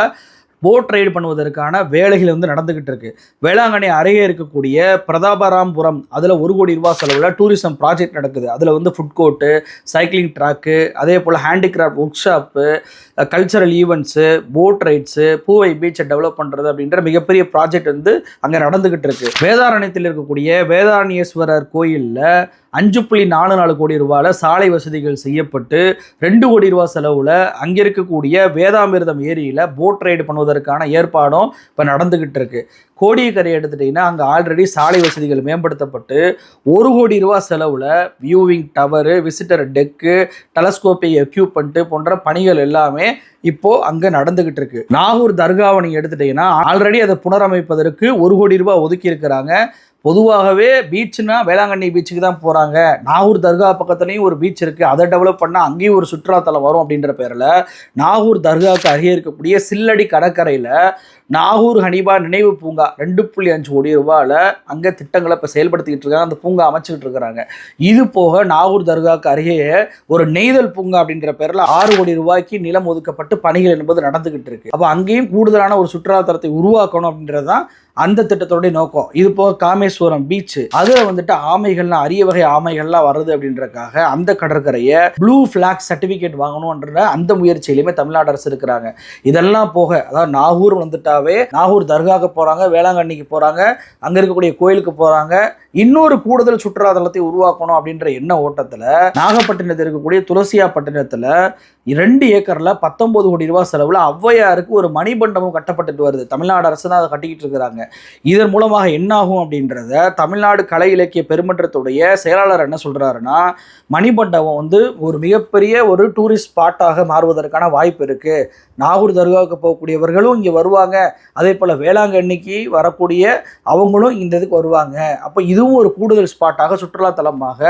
Speaker 1: போட் ரைடு பண்ணுவதற்கான வேலைகள் வந்து நடந்துகிட்டு இருக்கு. வேளாங்கண்ணி அருகே இருக்கக்கூடிய பிரதாபராம்புரம் அதில் 1 கோடி ரூபாய் செலவில் டூரிசம் ப்ராஜெக்ட் நடக்குது. அதில் வந்து ஃபுட் கோர்ட்டு, சைக்கிளிங் ட்ராக்கு, அதே போல் handicraft workshop, cultural events, boat rides, பூவை பீச்சை டெவலப் பண்ணுறது அப்படின்ற மிகப்பெரிய ப்ராஜெக்ட் வந்து அங்கே நடந்துகிட்டு இருக்கு. வேதாரண்யத்தில் இருக்கக்கூடிய வேதாரண்யேஸ்வரர் கோயிலில் 5.44 கோடி ரூபாயில் சாலை வசதிகள் செய்யப்பட்டு 2 கோடி ரூபாய் செலவில் அங்கே இருக்கக்கூடிய வேதாமிர்தம் ஏரியில் போட் ரைடு பண்ணுவதற்கான ஏற்பாடும் இப்போ நடந்துகிட்டு இருக்கு. கோடியக்கரை எடுத்துட்டிங்கன்னா அங்கே ஆல்ரெடி சாலை வசதிகள் மேம்படுத்தப்பட்டு 1 கோடி ரூபாய் செலவில் வியூவிங் டவரு, விசிட்டர் டெக்கு, டெலஸ்கோப்பை எக்யூப்மெண்ட்டு போன்ற பணிகள் எல்லாமே இப்போ அங்கே நடந்துகிட்டு இருக்கு. நாகூர் தர்காவை நீங்கள் எடுத்துட்டீங்கன்னா ஆல்ரெடி அதை புனரமைப்பதற்கு 1 கோடி ரூபாய் ஒதுக்கி இருக்கிறாங்க. பொதுவாகவே பீச்சுனா வேளாங்கண்ணி பீச்சுக்கு தான் போகிறாங்க. நாகூர் தர்கா பக்கத்துலேயும் ஒரு பீச் இருக்குது, அதை டெவலப் பண்ணால் அங்கேயும் ஒரு சுற்றுலாத்தலம் வரும் அப்படின்ற பேரில் நாகூர் தர்காவுக்கு அருகே இருக்கக்கூடிய சில்லடி கடற்கரையில் நாகூர் ஹனீபா நினைவு பூங்கா 2.5 கோடி ரூபாயில் அங்கே திட்டங்களை இப்போ செயல்படுத்திக்கிட்டு இருக்காங்க. அந்த பூங்கா அமைச்சிக்கிட்டு இருக்கிறாங்க. இது போக நாகூர் தர்காவுக்கு அருகே ஒரு நெய்தல் பூங்கா அப்படின்ற பேரில் 6 கோடி ரூபாய்க்கு நிலம் ஒதுக்கப்பட்டு பணிகள் என்பது நடந்துகிட்டு இருக்கு. அப்போ அங்கேயும் கூடுதலான ஒரு சுற்றுலாத்தலத்தை உருவாக்கணும் அப்படின்றது தான் அந்த திட்டத்தோடைய நோக்கம். இது போக காமேஸ்வரம் பீச், அதில் வந்துட்டு ஆமைகள்லாம் அரிய வகை ஆமைகள்லாம் வருது அப்படின்றதுக்காக அந்த கடற்கரையை ப்ளூ ஃபிளாக் சர்டிஃபிகேட் வாங்கணும்ன்ற அந்த முயற்சியிலுமே தமிழ்நாடு அரசு இருக்கிறாங்க. இதெல்லாம் போக அதாவது நாகூர் வந்துட்டாவே நாகூர் தர்காவுக்கு போகிறாங்க, வேளாங்கண்ணிக்கு போகிறாங்க, அங்கே இருக்கக்கூடிய கோயிலுக்கு போகிறாங்க, இன்னொரு கூடுதல் சுற்றுலாத்தலத்தை உருவாக்கணும் அப்படின்ற எண்ண ஓட்டத்தில் நாகப்பட்டினத்தில் இருக்கக்கூடிய துளசியாப்பட்டினத்தில் 2 ஏக்கரில் 19 கோடி ரூபாய் செலவில் ஔவையாருக்கு ஒரு மணிமண்டபம் கட்டப்பட்டுட்டு வருது. தமிழ்நாடு அரசு தான் அதை கட்டிக்கிட்டு இருக்கிறாங்க. இதன் மூலமாக என்ன ஆகும் அப்படின்றத தமிழ்நாடு கலை இலக்கிய பெருமன்றத்துடைய செயலாளர் என்ன சொல்றாருன்னா, மணிமண்டபம் வந்து ஒரு மிகப்பெரிய ஒரு டூரிஸ்ட் ஸ்பாட்டாக மாறுவதற்கான வாய்ப்பு இருக்கு. நாகூர் தர்காவுக்கு போகக்கூடியவர்களும் இங்கே வருவாங்க, அதே போல் வேளாங்கண்ணிக்கு வரக்கூடிய அவங்களும் இந்த இதுக்கு வருவாங்க. அப்போ இதுவும் ஒரு கூடுதல் ஸ்பாட்டாக சுற்றுலாத்தலமாக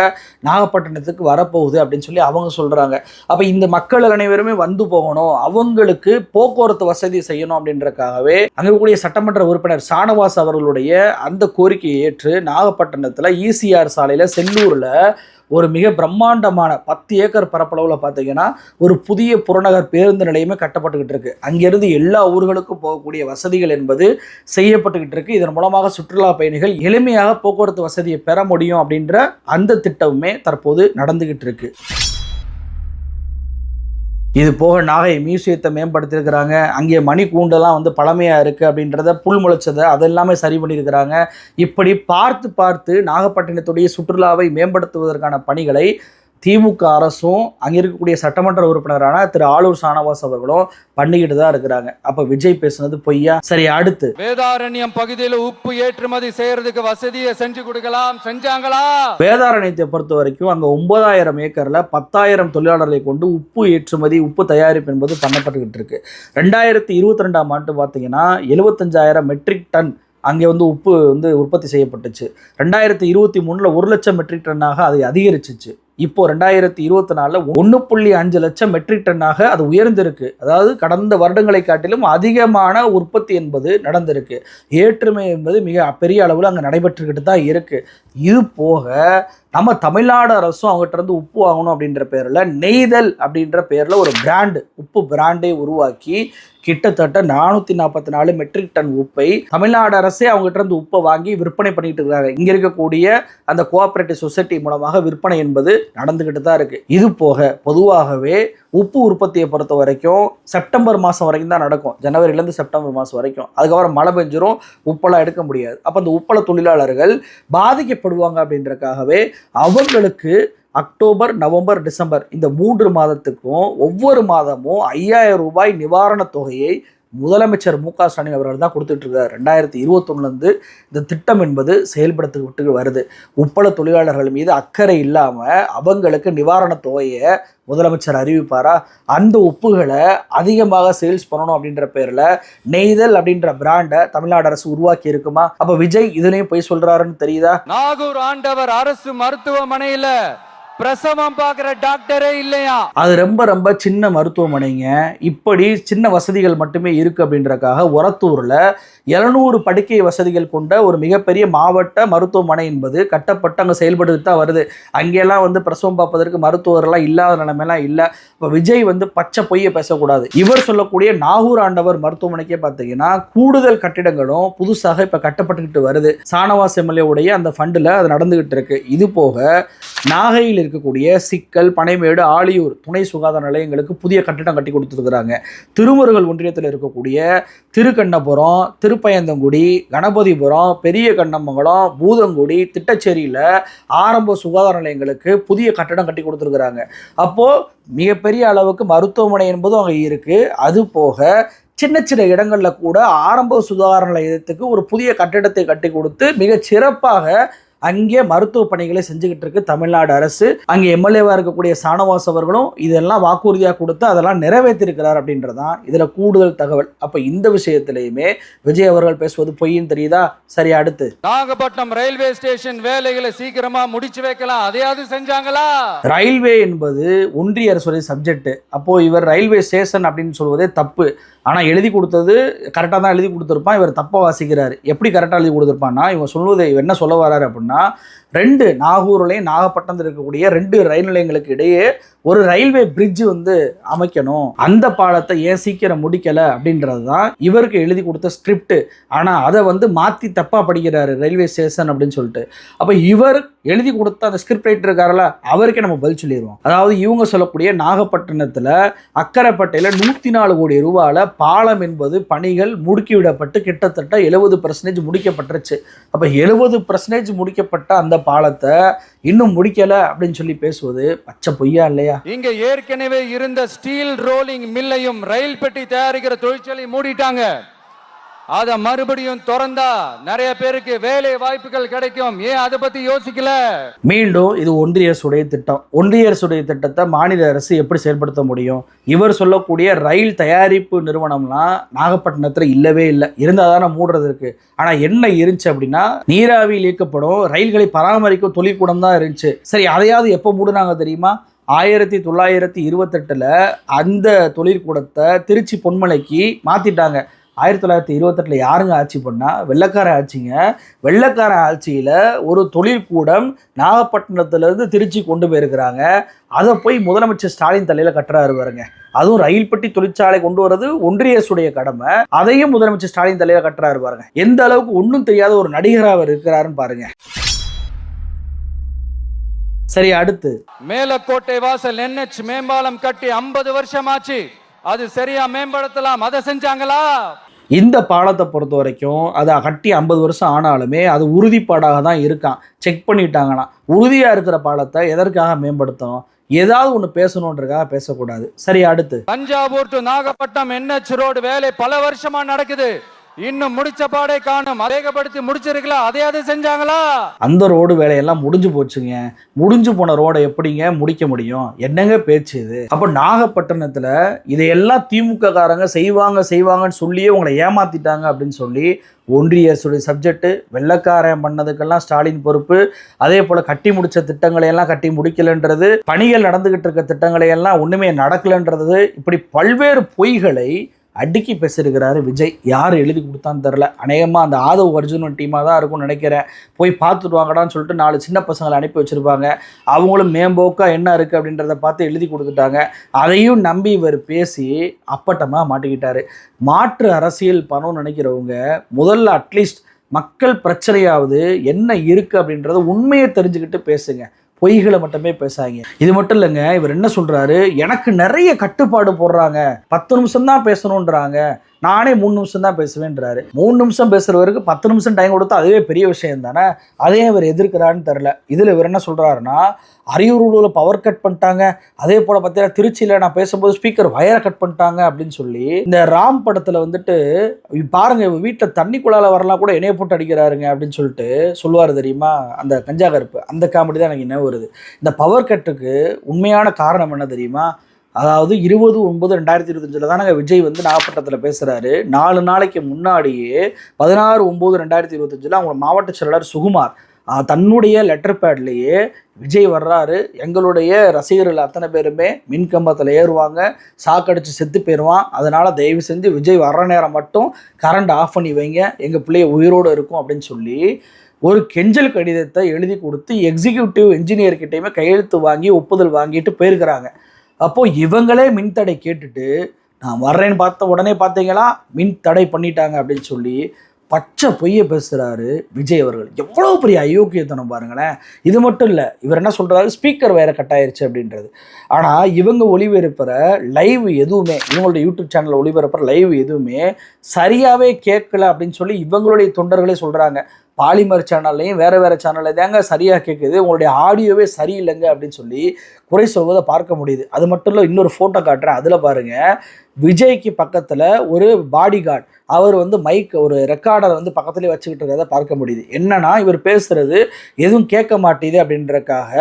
Speaker 1: நாகப்பட்டினத்துக்கு வரப்போகுது அப்படின்னு சொல்லி அவங்க சொல்கிறாங்க. அப்போ இந்த மக்கள் அனைவருமே வந்து போகணும், அவங்களுக்கு போக்குவரத்து வசதி செய்யணும் அப்படின்றக்காகவே அங்கே இருக்கக்கூடிய சட்டமன்ற உறுப்பினர் சானவாஸ் அவர்களுடைய அந்த கோரிக்கையை ஏற்று நாகப்பட்டினத்தில் ECR சாலையில் செல்லூரில் ஒரு மிக பிரம்மாண்டமான 10 ஏக்கர் பரப்பளவில் பார்த்தீங்கன்னா ஒரு புதிய புறநகர் பேருந்து நிலையமே கட்டப்பட்டுக்கிட்டு இருக்கு. அங்கிருந்து எல்லா ஊர்களுக்கும் போகக்கூடிய வசதிகள் என்பது செய்யப்பட்டுக்கிட்டு இருக்கு. இதன் மூலமாக சுற்றுலா பயணிகள் எளிமையாக போக்குவரத்து வசதியை பெற முடியும் அப்படின்ற அந்த திட்டமுமே தற்போது நடந்துகிட்டு இருக்கு. இது போக நாகை மியூசியத்தை மேம்படுத்தியிருக்கிறாங்க. அங்கே மணி கூண்டெல்லாம் வந்து பழமையாக இருக்குது அப்படின்றத புல் முளைச்சதை அதெல்லாமே சரி பண்ணியிருக்கிறாங்க. இப்படி பார்த்து பார்த்து நாகப்பட்டினத்துடைய சுற்றுலாவை மேம்படுத்துவதற்கான பணிகளை திமுக அரசும் அங்கே இருக்கக்கூடிய சட்டமன்ற உறுப்பினரான திரு ஆளூர் சானவாஸ் அவர்களும் பண்ணிக்கிட்டு தான் இருக்கிறாங்க. அப்ப விஜய் பேசுனது பொய்யா? சரி, அடுத்து
Speaker 2: வேதாரண்யம் பகுதியில் உப்பு ஏற்றுமதி செய்யறதுக்கு வசதியை செஞ்சு கொடுக்கலாம், செஞ்சாங்களா?
Speaker 1: வேதாரண்யத்தை பொறுத்த வரைக்கும் அங்க 9,000 ஏக்கர்ல 10,000 தொழிலாளர்களை கொண்டு உப்பு ஏற்றுமதி உப்பு தயாரிப்பு என்பது பண்ணப்பட்டுக்கிட்டு இருக்கு. 2022ஆம் ஆண்டு பார்த்தீங்கன்னா 75,000 மெட்ரிக் டன் அங்கே வந்து உப்பு வந்து உற்பத்தி செய்யப்பட்டுச்சு. 2023 1 லட்சம் மெட்ரிக் டன்னாக அது அதிகரிச்சிச்சு. இப்போ 2024 1.5 லட்சம் மெட்ரிக் டன்னாக அது உயர்ந்திருக்கு. அதாவது கடந்த வருடங்களை காட்டிலும் அதிகமான உற்பத்தி என்பது நடந்திருக்கு. ஏற்றுமை என்பது மிக பெரிய அளவில் அங்கே நடைபெற்றுக்கிட்டு தான் இருக்கு. இது போக நம்ம தமிழ்நாடு அரசும் அவங்ககிட்ட இருந்து உப்பு வாங்கணும் அப்படின்ற பேரில் நெய்தல் அப்படின்ற பேரில் ஒரு பிராண்டு உப்பு பிராண்டை உருவாக்கி கிட்டத்தட்ட 444 மெட்ரிக் டன் உப்பை தமிழ்நாடு அரசே அவங்ககிட்ட இருந்து உப்பை வாங்கி விற்பனை பண்ணிட்டு இருக்காங்க. இங்க இருக்கக்கூடிய அந்த கோஆபரேட்டிவ் சொசைட்டி மூலமாக விற்பனை என்பது நடந்துகிட்டு தான் இருக்கு. இது போக பொதுவாகவே உப்பு உற்பத்தியை பொறுத்த வரைக்கும் செப்டம்பர் மாதம் வரைக்கும் தான் நடக்கும். ஜனவரியிலேருந்து செப்டம்பர் மாதம் வரைக்கும். அதுக்கப்புறம் மழை பெஞ்சிரும், உப்பெல்லாம் எடுக்க முடியாது. அப்போ அந்த உப்பள தொழிலாளர்கள் பாதிக்கப்படுவாங்க அப்படின்றக்காகவே அவங்களுக்கு அக்டோபர், நவம்பர், டிசம்பர் இந்த 3 மாதத்துக்கும் ஒவ்வொரு மாதமும் 5,000 ரூபாய் நிவாரணத் தொகையை முதலமைச்சர் மு.க. ஸ்டாலின் அவர்கள் தான் கொடுத்துட்டு இருக்காரு. 2021 இந்த திட்டம் என்பது செயல்படுத்திவிட்டு வருது. உப்பள தொழிலாளர்கள் மீது அக்கறை இல்லாமல் அவங்களுக்கு நிவாரணத் தொகையை முதலமைச்சர் அறிவிப்பாரா? அந்த உப்புகளை அதிகமாக சேல்ஸ் பண்ணணும் அப்படின்ற பேரில் நெய்தல் அப்படின்ற பிராண்டை தமிழ்நாடு அரசு உருவாக்கி இருக்குமா? அப்போ விஜய் இதுலையும் போய் சொல்றாருன்னு தெரியுதா?
Speaker 2: நாகூர் ஆண்டவர் அரசு மருத்துவமனையில பிரசவம் பார்க்குற டாக்டரே இல்லையா? அது
Speaker 1: ரொம்ப சின்ன மருத்துவமனைங்க. இப்படி சின்ன வசதிகள் மட்டுமே இருக்கு அப்படின்றக்காக ஒரத்தூர்ல 700 படுக்கை வசதிகள் கொண்ட ஒரு மிகப்பெரிய மாவட்ட மருத்துவமனை என்பது கட்டப்பட்டு அங்கே செயல்பட்டு தான் வருது. அங்கெல்லாம் வந்து பிரசவம் பார்ப்பதற்கு மருத்துவர்கள்லாம் இல்லாத நிலைமையெல்லாம் இல்லை. இப்போ விஜய் வந்து பச்சை பொய்யை பேசக்கூடாது. இவர் சொல்லக்கூடிய நாகூர் ஆண்டவர் மருத்துவமனைக்கே பார்த்தீங்கன்னா கூடுதல் கட்டிடங்களும் புதுசாக இப்போ கட்டப்பட்டுக்கிட்டு வருது. சானவாஸ் எம்எல்ஏவுடைய அந்த ஃபண்டில் அது நடந்துகிட்டு இருக்கு. இது போக நாகையில் இருக்கக்கூடிய சிக்கல், பனைமேடு, ஆலியூர் துணை சுகாதார நிலையங்களுக்கு புதிய கட்டிடம் கட்டி கொடுத்துருக்குறாங்க. திருமுருகல் ஒன்றியத்தில் இருக்கக்கூடிய திருக்கண்ணபுரம், திருப்பயந்தங்குடி, கணபதிபுரம், பெரிய கண்ணமங்கலம், பூதங்குடி, திட்டச்சேரியில் ஆரம்ப சுகாதார நிலையங்களுக்கு புதிய கட்டடம் கட்டி கொடுத்துருக்குறாங்க. அப்போது மிகப்பெரிய அளவுக்கு மருத்துவமனை என்பதும் அங்கே இருக்குது. அது போக சின்ன சின்ன இடங்களில் கூட ஆரம்ப சுகாதார நிலையத்துக்கு ஒரு புதிய கட்டிடத்தை கட்டி கொடுத்து மிக சிறப்பாக அங்கே மருத்துவ பணிகளை செஞ்சுக்கிட்டு இருக்கு தமிழ்நாடு அரசு. அங்கே எம்எல்ஏவா இருக்கக்கூடிய சானவாஸ் அவர்களும் இதெல்லாம் வாக்குறுதியாக கொடுத்து அதெல்லாம் நிறைவேற்றிருக்கிறார் அப்படின்றதான் இதுல கூடுதல் தகவல். அப்ப இந்த விஷயத்திலையுமே விஜய் அவர்கள் பேசுவது பொய்ன்னு தெரியுதா? சரி, அடுத்து
Speaker 2: நாகப்பட்டினம் ரயில்வே ஸ்டேஷன் வேலைகளை சீக்கிரமா முடிச்சு வைக்கலாம், அதையாவது செஞ்சாங்களா?
Speaker 1: ரயில்வே என்பது ஒன்றிய அரசுடைய சப்ஜெக்ட். அப்போ இவர் ரயில்வே ஸ்டேஷன் அப்படின்னு சொல்வதே தப்பு. ஆனால் எழுதி கொடுத்தது கரெக்டாக தான் எழுதி கொடுத்துருப்பான். இவர் தப்பாக வாசிக்கிறார். எப்படி கரெக்டாக எழுதி கொடுத்துருப்பான்னா, இவன் சொல்வது இவர் என்ன சொல்ல வர்றாரு அப்படின்னா, 2 நாகூர்லையும் நாகப்பட்டினத்தில் இருக்கக்கூடிய 2 ரயில் நிலையங்களுக்கு இடையே ஒரு ரயில்வே பிரிட்ஜ் வந்து அமைக்கணும். அந்த பாலத்தை ஏன் சீக்கிரம் முடிக்கல அப்படின்றது தான் இவருக்கு எழுதி கொடுத்த ஸ்கிரிப்ட். ஆனால் அதை வந்து மாற்றி தப்பாக படிக்கிறாரு ரயில்வே ஸ்டேஷன் அப்படின்னு சொல்லிட்டு. அப்போ இவர் எழுதி கொடுத்த அந்த ஸ்கிரிப்ட் ரைட்டர் இருக்காருல்ல, அவருக்கே நம்ம பதில் சொல்லிடுவோம். அதாவது இவங்க சொல்லக்கூடிய நாகப்பட்டினத்தில் அக்கரைப்பட்டையில் 104 கோடி ரூபாயில் பாலம் என்பது பணிகள் முடுக்கிவிடப்பட்டு கிட்டத்தட்ட 70% முடிக்கப்பட்டுருச்சு. அப்போ 70% முடிக்கப்பட்ட அந்த பாலத்தை இன்னும் முடிக்கல அப்படின்னு சொல்லி பேசுவது பச்சை பொய்யா இல்லையா?
Speaker 2: இங்க ஏற்கனவே இருந்த ஸ்டீல் ரோலிங் மில்லையும் ரயில் பெட்டி தயாரிக்கிற தொழிற்சாலையை மூடிட்டாங்க. அத மறுபடியும் திறந்தா நிறைய பேருக்கு வேலை வாய்ப்புகள் கிடைக்கும். ஏன் அதை பத்தி யோசிக்கல?
Speaker 1: மீண்டும் இது ஒன்றிய அரசுடைய திட்டம். ஒன்றிய அரசுடைய திட்டத்தை மாநில அரசு எப்படி செயல்படுத்த முடியும்? இவர் சொல்லக்கூடிய ரயில் தயாரிப்பு நிறுவனம்லாம் நாகப்பட்டினத்தில் இல்லவே இல்லை. இருந்தால் தானே மூடுறது இருக்கு. ஆனால் என்ன இருந்துச்சு அப்படின்னா, நீராவியில் இயக்கப்படும் ரயில்களை பராமரிக்கும் தொழிற்கூடம் தான் இருந்துச்சு. சரி, அதையாவது எப்போ மூடுனாங்க தெரியுமா? 1928 அந்த தொழிற்கூடத்தை திருச்சி பொன்மலைக்கு மாற்றிட்டாங்க. 1928 யாருங்க ஆட்சி பண்ணா? வெள்ளைக்கார ஆட்சிங்க. வெள்ளைக்கார ஆட்சியில் ஒரு தொழிற்கூடம் நாகப்பட்டினத்திலேருந்து திருச்சி கொண்டு போயிருக்கிறாங்க. அதை போய் முதலமைச்சர் ஸ்டாலின் தலையில் கட்டுறாரு பாருங்க. அதுவும் ரயில் பெட்டி தொழிற்சாலை கொண்டு வர்றது ஒன்றிய அரசுடைய கடமை. அதையும் முதலமைச்சர் ஸ்டாலின் தலையில கட்டுறாரு பாருங்க. எந்த அளவுக்கு ஒன்றும் தெரியாத ஒரு நடிகராக அவர் இருக்கிறாருன்னு பாருங்க. சரி, அடுத்து
Speaker 2: மேலக்கோட்டை வாசல் NH மேம்பாலம் கட்டி 50 வருஷம் ஆச்சு. அது சரியா மேம்படுத்தலாம், அதை செஞ்சாங்களா?
Speaker 1: இந்த பாலத்தை பொறுத்த வரைக்கும் அதை கட்டி 50 வருஷம் ஆனாலுமே அது உறுதிப்பாடாக தான் இருக்கான். செக் பண்ணிட்டாங்கன்னா உறுதியாக இருக்கிற பாலத்தை எதற்காக மேம்படுத்தணும்? ஏதாவது ஒன்று பேசணுன்றதுக்காக பேசக்கூடாது. சரி, அடுத்து
Speaker 2: Thanjavur to Nagapattinam NH road வேலை பல வருஷமா நடக்குது. இன்னும் முடிச்ச பாடே காணும். வேகப்படுத்தி முடிச்சிருக்கலாம், அதையாவது செஞ்சாங்களா?
Speaker 1: அந்த ரோடு வேலையெல்லாம் முடிஞ்சு போச்சுங்க. முடிஞ்சு போன ரோடை எப்படிங்க முடிக்க முடியும்? என்னங்க பேச்சு இது? அப்போ நாகப்பட்டினத்தில் இதையெல்லாம் திமுக காரங்க செய்வாங்கன்னு சொல்லியே உங்களை ஏமாத்திட்டாங்க அப்படின்னு சொல்லி ஒன்றிய அரசுடைய சப்ஜெக்ட். வெள்ளைக்காரன் பண்ணதுக்கெல்லாம் ஸ்டாலின் பொறுப்பு. அதே போல் கட்டி முடிச்ச திட்டங்களையெல்லாம் கட்டி முடிக்கலன்றது, பணிகள் நடந்துகிட்டு இருக்க திட்டங்களையெல்லாம் ஒன்றுமே நடக்கலன்றது, இப்படி பல்வேறு பொய்களை அடுக்கி பேசியிருக்கிறாரு விஜய். யார் எழுதி கொடுத்தான்னு தெரில. அநேகமாக அந்த ஆதவ் அர்ஜுனன் டீமாக தான் இருக்கும்னு நினைக்கிறேன். போய் பார்த்துட்டு வாங்கடான்னு சொல்லிட்டு 4 சின்ன பசங்களை அனுப்பி வச்சுருப்பாங்க. அவங்களும் மேம்போக்கா என்ன இருக்குது அப்படின்றத பார்த்து எழுதி கொடுத்துட்டாங்க. அதையும் நம்பி இவர் பேசி அப்பட்டமாக மாட்டிக்கிட்டாரு. மாற்று அரசியல் பணம்னு நினைக்கிறவங்க முதல்ல அட்லீஸ்ட் மக்கள் பிரச்சனையாவது என்ன இருக்குது அப்படின்றத உண்மையை தெரிஞ்சுக்கிட்டு பேசுங்க. பொய்களை மட்டுமே பேசாங்க. இது மட்டும் இல்லைங்க, இவர் என்ன சொல்றாரு, எனக்கு நிறைய கட்டுப்பாடு போடுறாங்க, 10 நிமிஷம் தான் பேசணுன்றாங்க, நானே 3 நிமிஷம் தான் பேசுவேன்றாரு. 3 நிமிஷம் பேசுறவருக்கு 10 நிமிஷம் டைம் கொடுத்தா அதுவே பெரிய விஷயம் தானே. அதே இவர் எதிர்க்கிறான்னு தெரில. இதில் இவர் என்ன சொல்றாருன்னா, அரியூரில் பவர் கட் பண்ணிட்டாங்க, அதே போல் பார்த்தீங்கன்னா திருச்சியில் நான் பேசும்போது ஸ்பீக்கர் வயரை கட் பண்ணிட்டாங்க அப்படின்னு சொல்லி இந்த ராம் படத்தில் வந்துட்டு பாருங்க வீட்டில் தண்ணி குழால வரலாம் கூட இணைய போட்டு அடிக்கிறாருங்க அப்படின்னு சொல்லிட்டு சொல்லுவார் தெரியுமா, அந்த கஞ்சா கருப்பு. அந்த காமெடி தான் எனக்கு என்ன வருது. இந்த பவர் கட்டுக்கு உண்மையான காரணம் என்ன தெரியுமா? அதாவது 20/9/2025 தானங்க விஜய் வந்து நாகப்பட்டினத்தில் பேசுகிறாரு. 4 நாளைக்கு முன்னாடியே 16/9/2025 அவங்க மாவட்ட செயலாளர் சுகுமார் தன்னுடைய லெட்டர் பேட்லேயே விஜய் வர்றாரு, எங்களுடைய ரசிகர்கள் அத்தனை பேருமே மின்கம்பத்தில் ஏறுவாங்க, சாக்கடிச்சு செத்து போயிடுவான், அதனால் தயவு செஞ்சு விஜய் வர்ற நேரம் மட்டும் கரண்ட் ஆஃப் பண்ணி வைங்க, எங்கள் பிள்ளைய உயிரோடு இருக்கும் அப்படின்னு சொல்லி ஒரு கெஞ்சல் கடிதத்தை எழுதி கொடுத்து எக்ஸிக்யூட்டிவ் இன்ஜினியர்கிட்டையுமே கையெழுத்து வாங்கி ஒப்புதல் வாங்கிட்டு போயிருக்கிறாங்க. அப்போது இவங்களே மின்தடை கேட்டுட்டு நான் வர்றேன்னு பார்த்த உடனே பார்த்தீங்களா மின் தடை பண்ணிட்டாங்க அப்படின்னு சொல்லி பச்சை பொய்யை பேசுகிறாரு விஜய் அவர்கள். எவ்வளோ பெரிய அயோக்கியத்தனம் பாருங்களேன். இது மட்டும் இல்லை, இவர் என்ன சொல்கிறாரு, ஸ்பீக்கர் வேற கட் ஆயிருச்சு அப்படின்றது. ஆனால் இவங்க ஒளிபரப்புற லைவ் எதுவுமே, இவங்களுடைய யூடியூப் சேனலில் ஒளிபரப்புற லைவ் எதுவுமே சரியாகவே கேட்கல அப்படின்னு சொல்லி இவங்களுடைய தொண்டர்களே சொல்கிறாங்க. பாலிமர் சேனல்லையும் வேறு சேனல்ல தாங்க சரியாக கேட்குது, உங்களுடைய ஆடியோவே சரியில்லைங்க அப்படின்னு சொல்லி குறை சொல்வதை பார்க்க முடியுது. அது மட்டும் இல்லை, இன்னொரு ஃபோட்டோ காட்டுறேன், அதில் பாருங்கள், விஜய்க்கு பக்கத்தில் ஒரு பாடி கார்டு, அவர் வந்து மைக் ஒரு ரெக்கார்டரை வந்து பக்கத்துலேயே வச்சுக்கிட்டு இருக்கிறத பார்க்க முடியுது. என்னன்னா இவர் பேசுகிறது எதுவும் கேட்க மாட்டேது அப்படின்றக்காக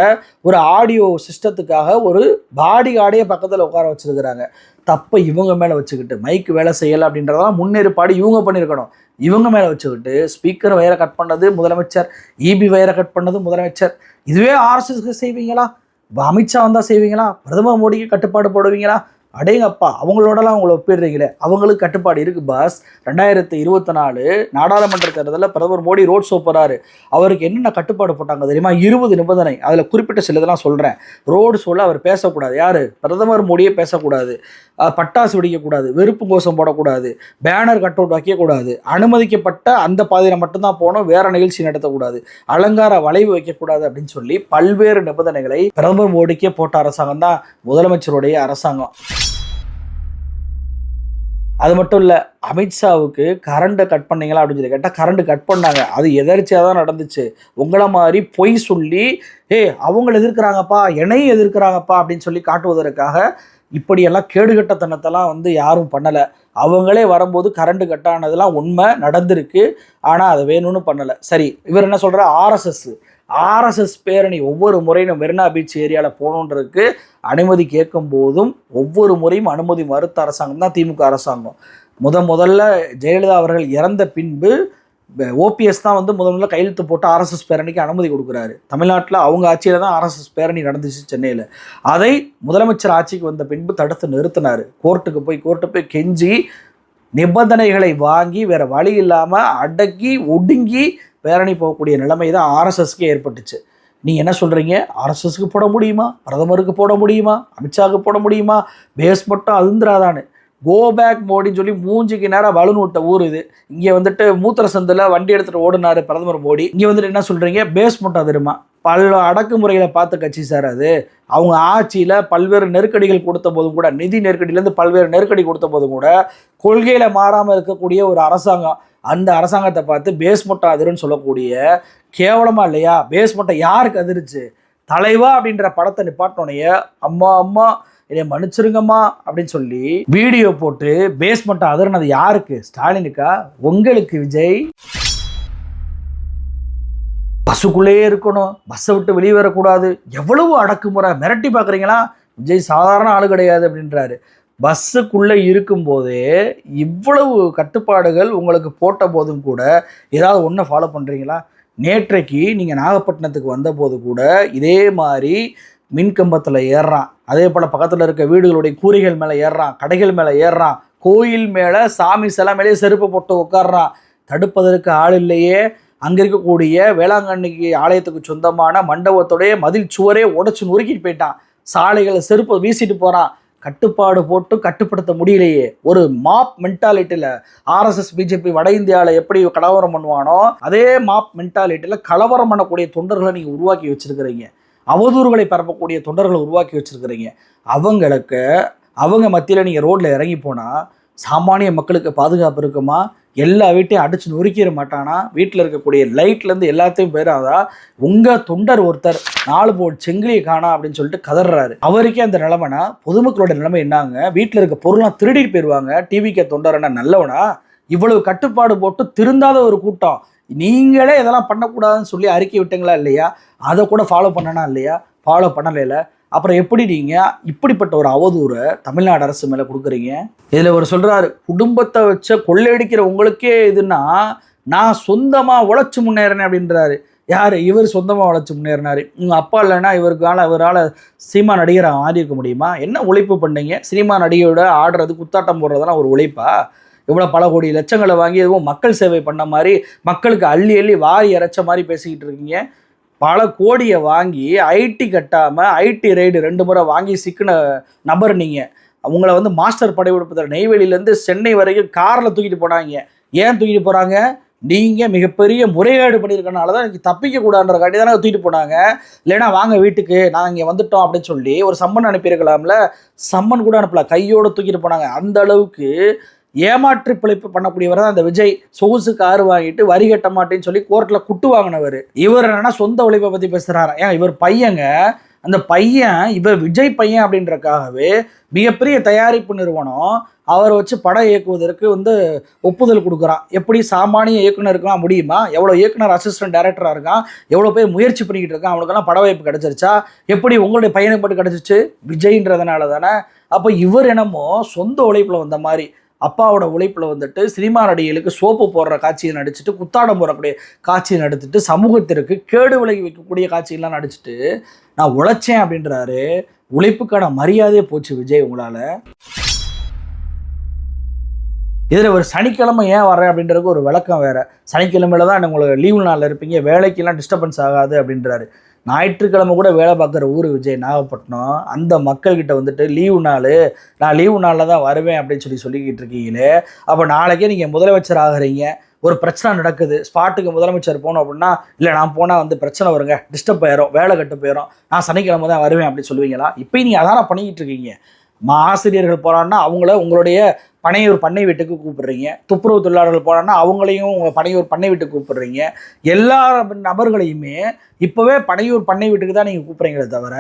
Speaker 1: ஒரு ஆடியோ சிஸ்டத்துக்காக ஒரு பாடி கார்டையே பக்கத்தில் உட்கார வச்சுருக்கிறாங்க. தப்பை இவங்க மேலே வச்சுக்கிட்டு மைக் வேலை செய்யலை அப்படின்றதெல்லாம் முன்னேற்பாடு இவங்க பண்ணியிருக்கணும். இவங்க மேலே வச்சுக்கிட்டு ஸ்பீக்கர் வயரை கட் பண்ணது முதலமைச்சர், இபி வயரை கட் பண்ணது முதலமைச்சர். இதுவே ஆர்எஸ்எஸ்க்கு செய்வீங்களா? அமித்ஷா வந்தால் செய்வீங்களா? பிரதமர் மோடிக்கு கட்டுப்பாடு போடுவீங்களா? அடேங்கப்பா, அவங்களோடலாம் அவங்கள ஒப்பிடுறீங்களே, அவங்களுக்கு கட்டுப்பாடு இருக்குது பாஸ். 2024 நாடாளுமன்ற தேர்தலில் பிரதமர் மோடி ரோட் ஷோ போகிறாரு. அவருக்கு என்னென்ன கட்டுப்பாடு போட்டாங்க தெரியுமா? 20 நிபந்தனை, அதில் குறிப்பிட்ட சிலதெல்லாம் சொல்கிறேன். ரோடு ஷோவில் அவர் பேசக்கூடாது, யார்? பிரதமர் மோடியே பேசக்கூடாது, பட்டாசு வெடிக்கக்கூடாது, வெறுப்பு கோஷம் போடக்கூடாது, பேனர் கட் அவுட் வைக்கக்கூடாது, அனுமதிக்கப்பட்ட அந்த பாதையில் மட்டும்தான் போகணும், வேற நிகழ்ச்சி நடத்தக்கூடாது, அலங்கார வளைவு வைக்கக்கூடாது அப்படின்னு சொல்லி பல்வேறு நிபந்தனைகளை பிரதமர் மோடிக்கே போட்ட அரசாங்கம் தான் முதலமைச்சருடைய அரசாங்கம். அது மட்டும் இல்லை, அமித்ஷாவுக்கு கரண்ட்டை கட் பண்ணீங்களா அப்படின்னு சொல்லி கேட்டால் கரண்ட் கட் பண்ணாங்க. அது எதர்ச்சியாக தான் நடந்துச்சு. உங்களை மாதிரி பொய் சொல்லி அவங்கள எதிர்க்கிறாங்கப்பா, என்னையும் எதிர்க்கிறாங்கப்பா அப்படின்னு சொல்லி காட்டுவதற்காக இப்படியெல்லாம் கேடுகட்டத்தனத்தெல்லாம் வந்து யாரும் பண்ணலை. அவங்களே வரும்போது கரண்ட் கட் ஆனதெல்லாம் உண்மை நடந்திருக்கு, ஆனால் அதை வேணும்னு பண்ணலை. சரி, இவர் என்ன சொல்கிற? ஆர்எஸ்எஸ் பேரணி ஒவ்வொரு முறையும் மெரினா பீச் ஏரியாவில் போகணுன்றதுக்கு அனுமதி கேட்கும் போதும் ஒவ்வொரு முறையும் அனுமதி மறுத்த அரசாங்கம் தான் திமுக அரசாங்கம். முதல்ல ஜெயலலிதா அவர்கள் இறந்த பின்பு ஓபிஎஸ் தான் வந்து முதல்ல கையெழுத்து போட்டு ஆர்எஸ்எஸ் பேரணிக்கு அனுமதி கொடுக்குறாரு. தமிழ்நாட்டில் அவங்க ஆட்சியில் தான் ஆர்எஸ்எஸ் பேரணி நடந்துச்சு சென்னையில். அதை முதலமைச்சர் ஆட்சிக்கு வந்த பின்பு தடுத்து நிறுத்தினார். கோர்ட்டு போய் கெஞ்சி நிபந்தனைகளை வாங்கி வேற வழி இல்லாமல் அடக்கி ஒடுங்கி பேரணி போகக்கூடிய நிலைமை தான் ஆர்எஸ்எஸ்க்கு ஏற்பட்டுச்சு. நீங்கள் என்ன சொல்கிறீங்க? ஆர்எஸ்எஸ்க்கு போட முடியுமா? பிரதமருக்கு போட முடியுமா? அமித்ஷாவுக்கு போட முடியுமா? பேஸ் மட்டும் அதுந்திராதான்னு கோ பேக் மோடின்னு சொல்லி மூஞ்சிக்கு நேரம் பலூன் விட்ட ஊர் இது. இங்கே வந்துட்டு மூத்திர சந்தில் வண்டி எடுத்துகிட்டு ஓடினார் பிரதமர் மோடி. இங்கே வந்துட்டு என்ன சொல்கிறீங்க? பேஸ் மட்டும் அதிருமா? பல அடக்குமுறைகளை பார்த்த கட்சி சார் அது. அவங்க ஆட்சியில் பல்வேறு நெருக்கடிகள் கொடுத்த போதும் கூட, நிதி நெருக்கடியிலேருந்து பல்வேறு நெருக்கடி கொடுத்த போதும் கூட கொள்கையில் மாறாமல் இருக்கக்கூடிய ஒரு அரசாங்கம். அந்த அரசாங்கத்தை பார்த்து பேஸ் மட்டும் அதிருன்னு சொல்லக்கூடிய கேவலமாக இல்லையா? பேஸ் மட்டும் யாருக்கு அதிருச்சு? தலைவா அப்படின்ற படத்தை நிப்பாட்டினோனைய அம்மா என்னை மன்னிச்சிருங்கம்மா அப்படின்னு சொல்லி வீடியோ போட்டு பேஸ் மட்டும் அதிர்னது யாருக்கு? ஸ்டாலினுக்கா? உங்களுக்கு விஜய்? பஸ்ஸுக்குள்ளேயே இருக்கணும், பஸ்ஸை விட்டு வெளியே வரக்கூடாது, எவ்வளவு அடக்குமுறை, மிரட்டி பார்க்குறீங்களா? விஜய் சாதாரண ஆளு கிடையாது அப்படின்றாரு. பஸ்ஸுக்குள்ளே இருக்கும்போதே இவ்வளவு கட்டுப்பாடுகள் உங்களுக்கு போட்ட போதும் கூட ஏதாவது ஒன்றை ஃபாலோ பண்ணுறீங்களா? நேற்றைக்கு நீங்கள் நாகப்பட்டினத்துக்கு வந்தபோது கூட இதே மாதிரி மின்கம்பத்தில் ஏறுறான், அதே போல் பக்கத்தில் இருக்க வீடுகளுடைய கூரைகள் மேலே ஏறுறான், கடைகள் மேலே ஏறுறான், கோயில் மேலே சாமி சிலை மேலேயே செருப்பு போட்டு உட்காடுறான். தடுப்பதற்கு ஆள் இல்லையே. அங்கே இருக்கக்கூடிய வேளாங்கண்ணிக்கு ஆலயத்துக்கு சொந்தமான மண்டபத்துடைய மதில் சுவரே உடைச்சு நொறுக்கிட்டு போயிட்டான். சாலைகளை செருப்பு வீசிட்டு போகிறான். கட்டுப்பாடு போட்டு கட்டுப்படுத்த முடியலையே. ஒரு மாப் மென்டாலிட்டியில் ஆர்எஸ்எஸ் பிஜேபி வட இந்தியாவில் எப்படி கலவரம் பண்ணுவானோ அதே மாப் மென்டாலிட்டியில் கலவரம் பண்ணக்கூடிய தொண்டர்களை நீங்கள் உருவாக்கி வச்சுருக்கிறீங்க. அவதூறுகளை பரப்பக்கூடிய தொண்டர்களை உருவாக்கி வச்சுருக்கிறீங்க. அவங்க மத்தியில் நீங்கள் ரோட்டில் இறங்கி போனால் சாமானிய மக்களுக்கு பாதுகாப்பு இருக்குமா? எல்லா வீட்டையும் அடிச்சு நொறுக்கிட மாட்டானா? வீட்டில் இருக்கக்கூடிய லைட்லேருந்து எல்லாத்தையும் போயிடாதா? உங்கள் தொண்டர் ஒருத்தர் 4 போர்டு செங்கிலியை காணா அப்படின்னு சொல்லிட்டு கதறாரு. அவருக்கே அந்த நிலைமைனா பொதுமக்களோட நிலைமை என்னாங்க? வீட்டில் இருக்க பொருள்லாம் திருடிட்டு போயிடுவாங்க. டிவிக்கு தொண்டர் என்ன நல்லவனா? இவ்வளவு கட்டுப்பாடு போட்டு திருந்தாத ஒரு கூட்டம். நீங்களே இதெல்லாம் பண்ணக்கூடாதுன்னு சொல்லி அறிக்கை விட்டீங்களா இல்லையா? அதை கூட ஃபாலோ பண்ணனா இல்லையா? ஃபாலோ பண்ணலைல. அப்புறம் எப்படி நீங்கள் இப்படிப்பட்ட ஒரு அவதூறை தமிழ்நாடு அரசு மேலே கொடுக்குறீங்க? இதில் ஒரு சொல்கிறாரு, குடும்பத்தை வச்ச கொள்ளையடிக்கிற உங்களுக்கே இதுன்னா நான் சொந்தமாக உழைச்சி முன்னேறினேன் அப்படின்றாரு. யார் இவர் சொந்தமாக உழைச்சி முன்னேறினார்? உங்கள் அப்பா இல்லைன்னா இவரால் சினிமா நடிகரை ஆடி இருக்க முடியுமா? என்ன உழைப்பு பண்ணீங்க? சினிமா நடிகையோட ஆடுறது குத்தாட்டம் போடுறதெல்லாம் ஒரு உழைப்பா? இவ்வளோ பல கோடி லட்சங்களை வாங்கி எதுவும் மக்கள் சேவை பண்ண மாதிரி மக்களுக்கு அள்ளி வாரி இறைச்ச மாதிரி பேசிக்கிட்டு இருக்கீங்க. பல கோடியை வாங்கி ஐடி கட்டாமல் ஐடி ரைடு 2 முறை வாங்கி சிக்கின நபர் நீங்கள். அவங்கள வந்து மாஸ்டர் படையெடுப்பு நெய்வேலியிலேருந்து சென்னை வரைக்கும் காரில் தூக்கிட்டு போனாங்க. ஏன் தூக்கிட்டு போகிறாங்க? நீங்கள் மிகப்பெரிய முறைகேடு பண்ணியிருக்கனால தான் எனக்கு தப்பிக்கக்கூடாதுன்ற காட்டி தானே தூக்கிட்டு போனாங்க. இல்லைன்னா வாங்க வீட்டுக்கு நாங்கள் இங்கே வந்துட்டோம் அப்படின்னு சொல்லி ஒரு சம்மன் அனுப்பியிருக்கலாம்ல. சம்மன் கூட அனுப்பல, கையோடு தூக்கிட்டு போனாங்க. அந்த அளவுக்கு ஏமாற்று பிழைப்பு பண்ணக்கூடியவர் தான் அந்த விஜய். சொகுசு கார் வாங்கிட்டு வரி கட்ட மாட்டேன்னு சொல்லி கோர்ட்ல குட்டு வாங்கினவர். இவர் என்னன்னா சொந்த உழைப்பை பத்தி பேசுறாரு. ஏன் இவர் பையங்க, அந்த பையன் இவர் விஜய் பையன் அப்படின்றக்காகவே மிகப்பெரிய தயாரிப்பு நிறுவனம் அவரை வச்சு படம் இயக்குவதற்கு ஒப்புதல் கொடுக்குறான். எப்படி சாமானிய இயக்குனருக்குலாம் முடியுமா? எவ்வளோ இயக்குனர் அசிஸ்டன்ட் டைரக்டராக இருக்கான், எவ்வளோ பேர் முயற்சி பண்ணிக்கிட்டு இருக்கான், அவனுக்கெல்லாம் பட வாய்ப்பு கிடைச்சிருச்சா? எப்படி உங்களுடைய பையனுக்கு மட்டும் கிடைச்சிச்சு? விஜய்ன்றதுனால தானே. அப்போ இவர் என்னமோ சொந்த உழைப்பில் வந்த மாதிரி அப்பாவோட உழைப்பில் சினிமா நடிகைகளுக்கு சோப்பு போடுற காட்சியை நடிச்சுட்டு, குத்தாடம் போடக்கூடிய காட்சியை நடிச்சுட்டு, சமூகத்திற்கு கேடு விலகி வைக்கக்கூடிய காட்சியெல்லாம் நடிச்சுட்டு நான் உழைச்சேன் அப்படின்றாரு. உழைப்புக்கான மரியாதையே போச்சு விஜய் உங்களால். இதில் ஒரு சனிக்கிழமை ஏன் வர்றேன் அப்படின்றதுக்கு ஒரு விளக்கம் வேறு. சனிக்கிழமையில தான் உங்களுக்கு லீவு நாளில் இருப்பீங்க, வேலைக்கெல்லாம் டிஸ்டர்பன்ஸ் ஆகாது அப்படின்றாரு. ஞாயிற்றுக்கிழமை கூட வேலை பார்க்குற ஊர் விஜய் நாகப்பட்டினம். அந்த மக்கள்கிட்ட லீவு நாள், நான் லீவு நாளில் தான் வருவேன் அப்படின்னு சொல்லிக்கிட்டு இருக்கீங்களே. அப்போ நாளைக்கே நீங்கள் முதலமைச்சர் ஆகிறீங்க, ஒரு பிரச்சனை நடக்குது, ஸ்பாட்டுக்கு முதலமைச்சர் போகணும் அப்படின்னா, இல்லை நான் போனால் பிரச்சனை வருங்க, டிஸ்டர்ப் ஆயிரும், வேலை கட்டு போயிடும், நான் சனிக்கிழமை தான் வருவேன் அப்படின்னு சொல்லுவீங்களா? இப்போ நீங்கள் அதான பண்ணிக்கிட்டு இருக்கீங்க. ஆசிரியர்கள் போகிறான்னா அவங்கள உங்களுடைய பனையூர் பண்ணை வீட்டுக்கு கூப்பிடுறீங்க, துப்புரவு தொழிலாளர்கள் போகிறான்னா அவங்களையும் உங்கள் பனையூர் பண்ணை வீட்டுக்கு கூப்பிடுறீங்க. எல்லா நபர்களையுமே இப்போவே பனையூர் பண்ணை வீட்டுக்கு தான் நீங்கள் கூப்பிட்றீங்களே தவிர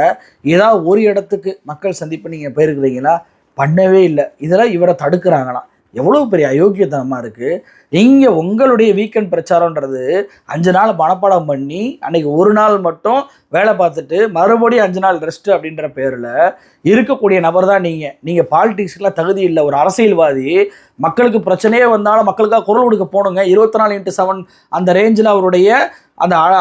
Speaker 1: ஏதாவது ஒரு இடத்துக்கு மக்கள் சந்திப்பு நீங்கள் போயிருக்கிறீங்களா? பண்ணவே இல்லை. இதெல்லாம் இவரை தடுக்கிறாங்களாம். எவ்வளோ பெரிய அயோக்கியத்தனமாக இருக்குது. இங்கே உங்களுடைய வீக்கெண்ட் பிரச்சாரன்றது 5 நாள் மனப்பாடம் பண்ணி அன்றைக்கி ஒரு நாள் மட்டும் வேலை பார்த்துட்டு மறுபடியும் 5 நாள் ரெஸ்ட்டு அப்படின்ற பேரில் இருக்கக்கூடிய நபர் தான் நீங்கள் பாலிடிக்ஸ்க்கெலாம் தகுதி இல்லை. ஒரு அரசியல்வாதி மக்களுக்கு பிரச்சனையே வந்தாலும் மக்களுக்காக குரல் கொடுக்க போகணுங்க. 24/7 அந்த ரேஞ்சில்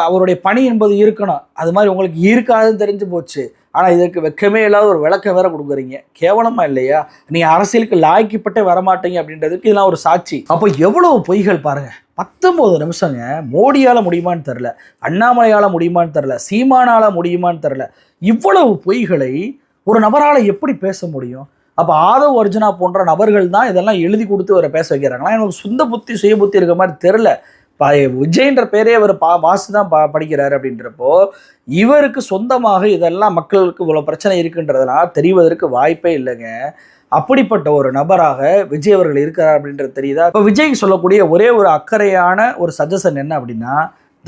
Speaker 1: அவருடைய பணி என்பது இருக்கணும். அது மாதிரி உங்களுக்கு இருக்காதுன்னு தெரிஞ்சு போச்சு. ஆனால் இதற்கு வெக்கமே இல்லாத ஒரு விளக்கம் வேற கொடுக்குறீங்க. கேவலமாக இல்லையா? நீங்கள் அரசியலுக்கு லாய்க்கப்பட்டே வரமாட்டீங்க அப்படின்றதுக்கு இதெல்லாம் ஒரு சாட்சி. அப்போ எவ்வளவு பொய்கள் பாருங்கள். 19 நிமிஷங்க. மோடியால் முடியுமான்னு தெரில, அண்ணாமலையால் முடியுமான்னு தெரில, சீமானால் முடியுமான்னு தெரில. இவ்வளவு பொய்களை ஒரு நபரால் எப்படி பேச முடியும்? அப்போ ஆதவ் அர்ஜுனா போன்ற நபர்கள் தான் இதெல்லாம் எழுதி கொடுத்து அவரை பேச வைக்கிறாங்களா? எனக்கு சொந்த புத்தி சுய புத்தி இருக்க மாதிரி தெரில. விஜய்ன்ற பேரே அவர் வாசி தான் படிக்கிறாரு அப்படின்றப்போ இவருக்கு சொந்தமாக இதெல்லாம் மக்களுக்கு இவ்வளோ பிரச்சனை இருக்குன்றதெல்லாம் தெரிவதற்கு வாய்ப்பே இல்லைங்க. அப்படிப்பட்ட ஒரு நபராக விஜய் அவர்கள் இருக்கிறார் அப்படின்றது தெரியுதா? இப்போ விஜய்க்கு சொல்லக்கூடிய ஒரே ஒரு அக்கறையான ஒரு சஜஷன் என்ன அப்படின்னா,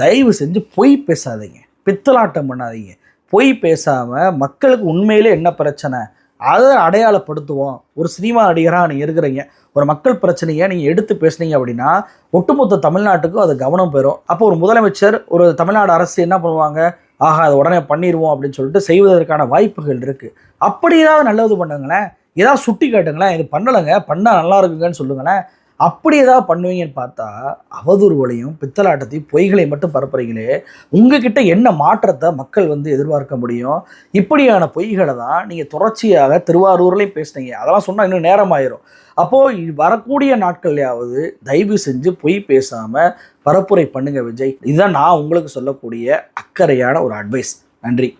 Speaker 1: தயவு செஞ்சு பொய் பேசாதீங்க, பித்தலாட்டம் பண்ணாதீங்க. பொய் பேசாமல் மக்களுக்கு உண்மையிலே என்ன பிரச்சனை அதை அடையாளப்படுத்துவோம். ஒரு சினிமா நடிகராக நீங்கள் இருக்கிறீங்க, ஒரு மக்கள் பிரச்சனையை நீங்கள் எடுத்து பேசுனீங்க அப்படின்னா ஒட்டுமொத்த தமிழ்நாட்டுக்கும் அது கவனம் பெறும். அப்போ ஒரு முதலமைச்சர், ஒரு தமிழ்நாடு அரசு என்ன பண்ணுவாங்க? ஆகா, அதை உடனே பண்ணிடுவோம் அப்படின்னு சொல்லிட்டு செய்வதற்கான வாய்ப்புகள் இருக்குது. அப்படி ஏதாவது நல்லது பண்ணுங்களேன், ஏதாவது சுட்டி காட்டுங்களேன், இது பண்ணலைங்க, பண்ணால் நல்லா இருக்குங்கன்னு சொல்லுங்களேன். அப்படி ஏதாவது பண்ணுவீங்கன்னு பார்த்தா அவதூறுகளையும் பித்தலாட்டத்தையும் பொய்களை மட்டும் பரப்புறீங்களே. உங்ககிட்ட என்ன மாற்றத்தை மக்கள் எதிர்பார்க்க முடியும்? இப்படியான பொய்களை தான் நீங்கள் தொடர்ச்சியாக திருவாரூர்லையும் பேசுனீங்க. அதெல்லாம் சொன்னால் இன்னும் நேரமாயிரும். அப்போது வரக்கூடிய நாட்கள்லையாவது தயவு செஞ்சு பொய் பேசாமல் பரப்புரை பண்ணுங்க விஜய். இதுதான் நான் உங்களுக்கு சொல்லக்கூடிய அக்கறையான ஒரு அட்வைஸ். நன்றி.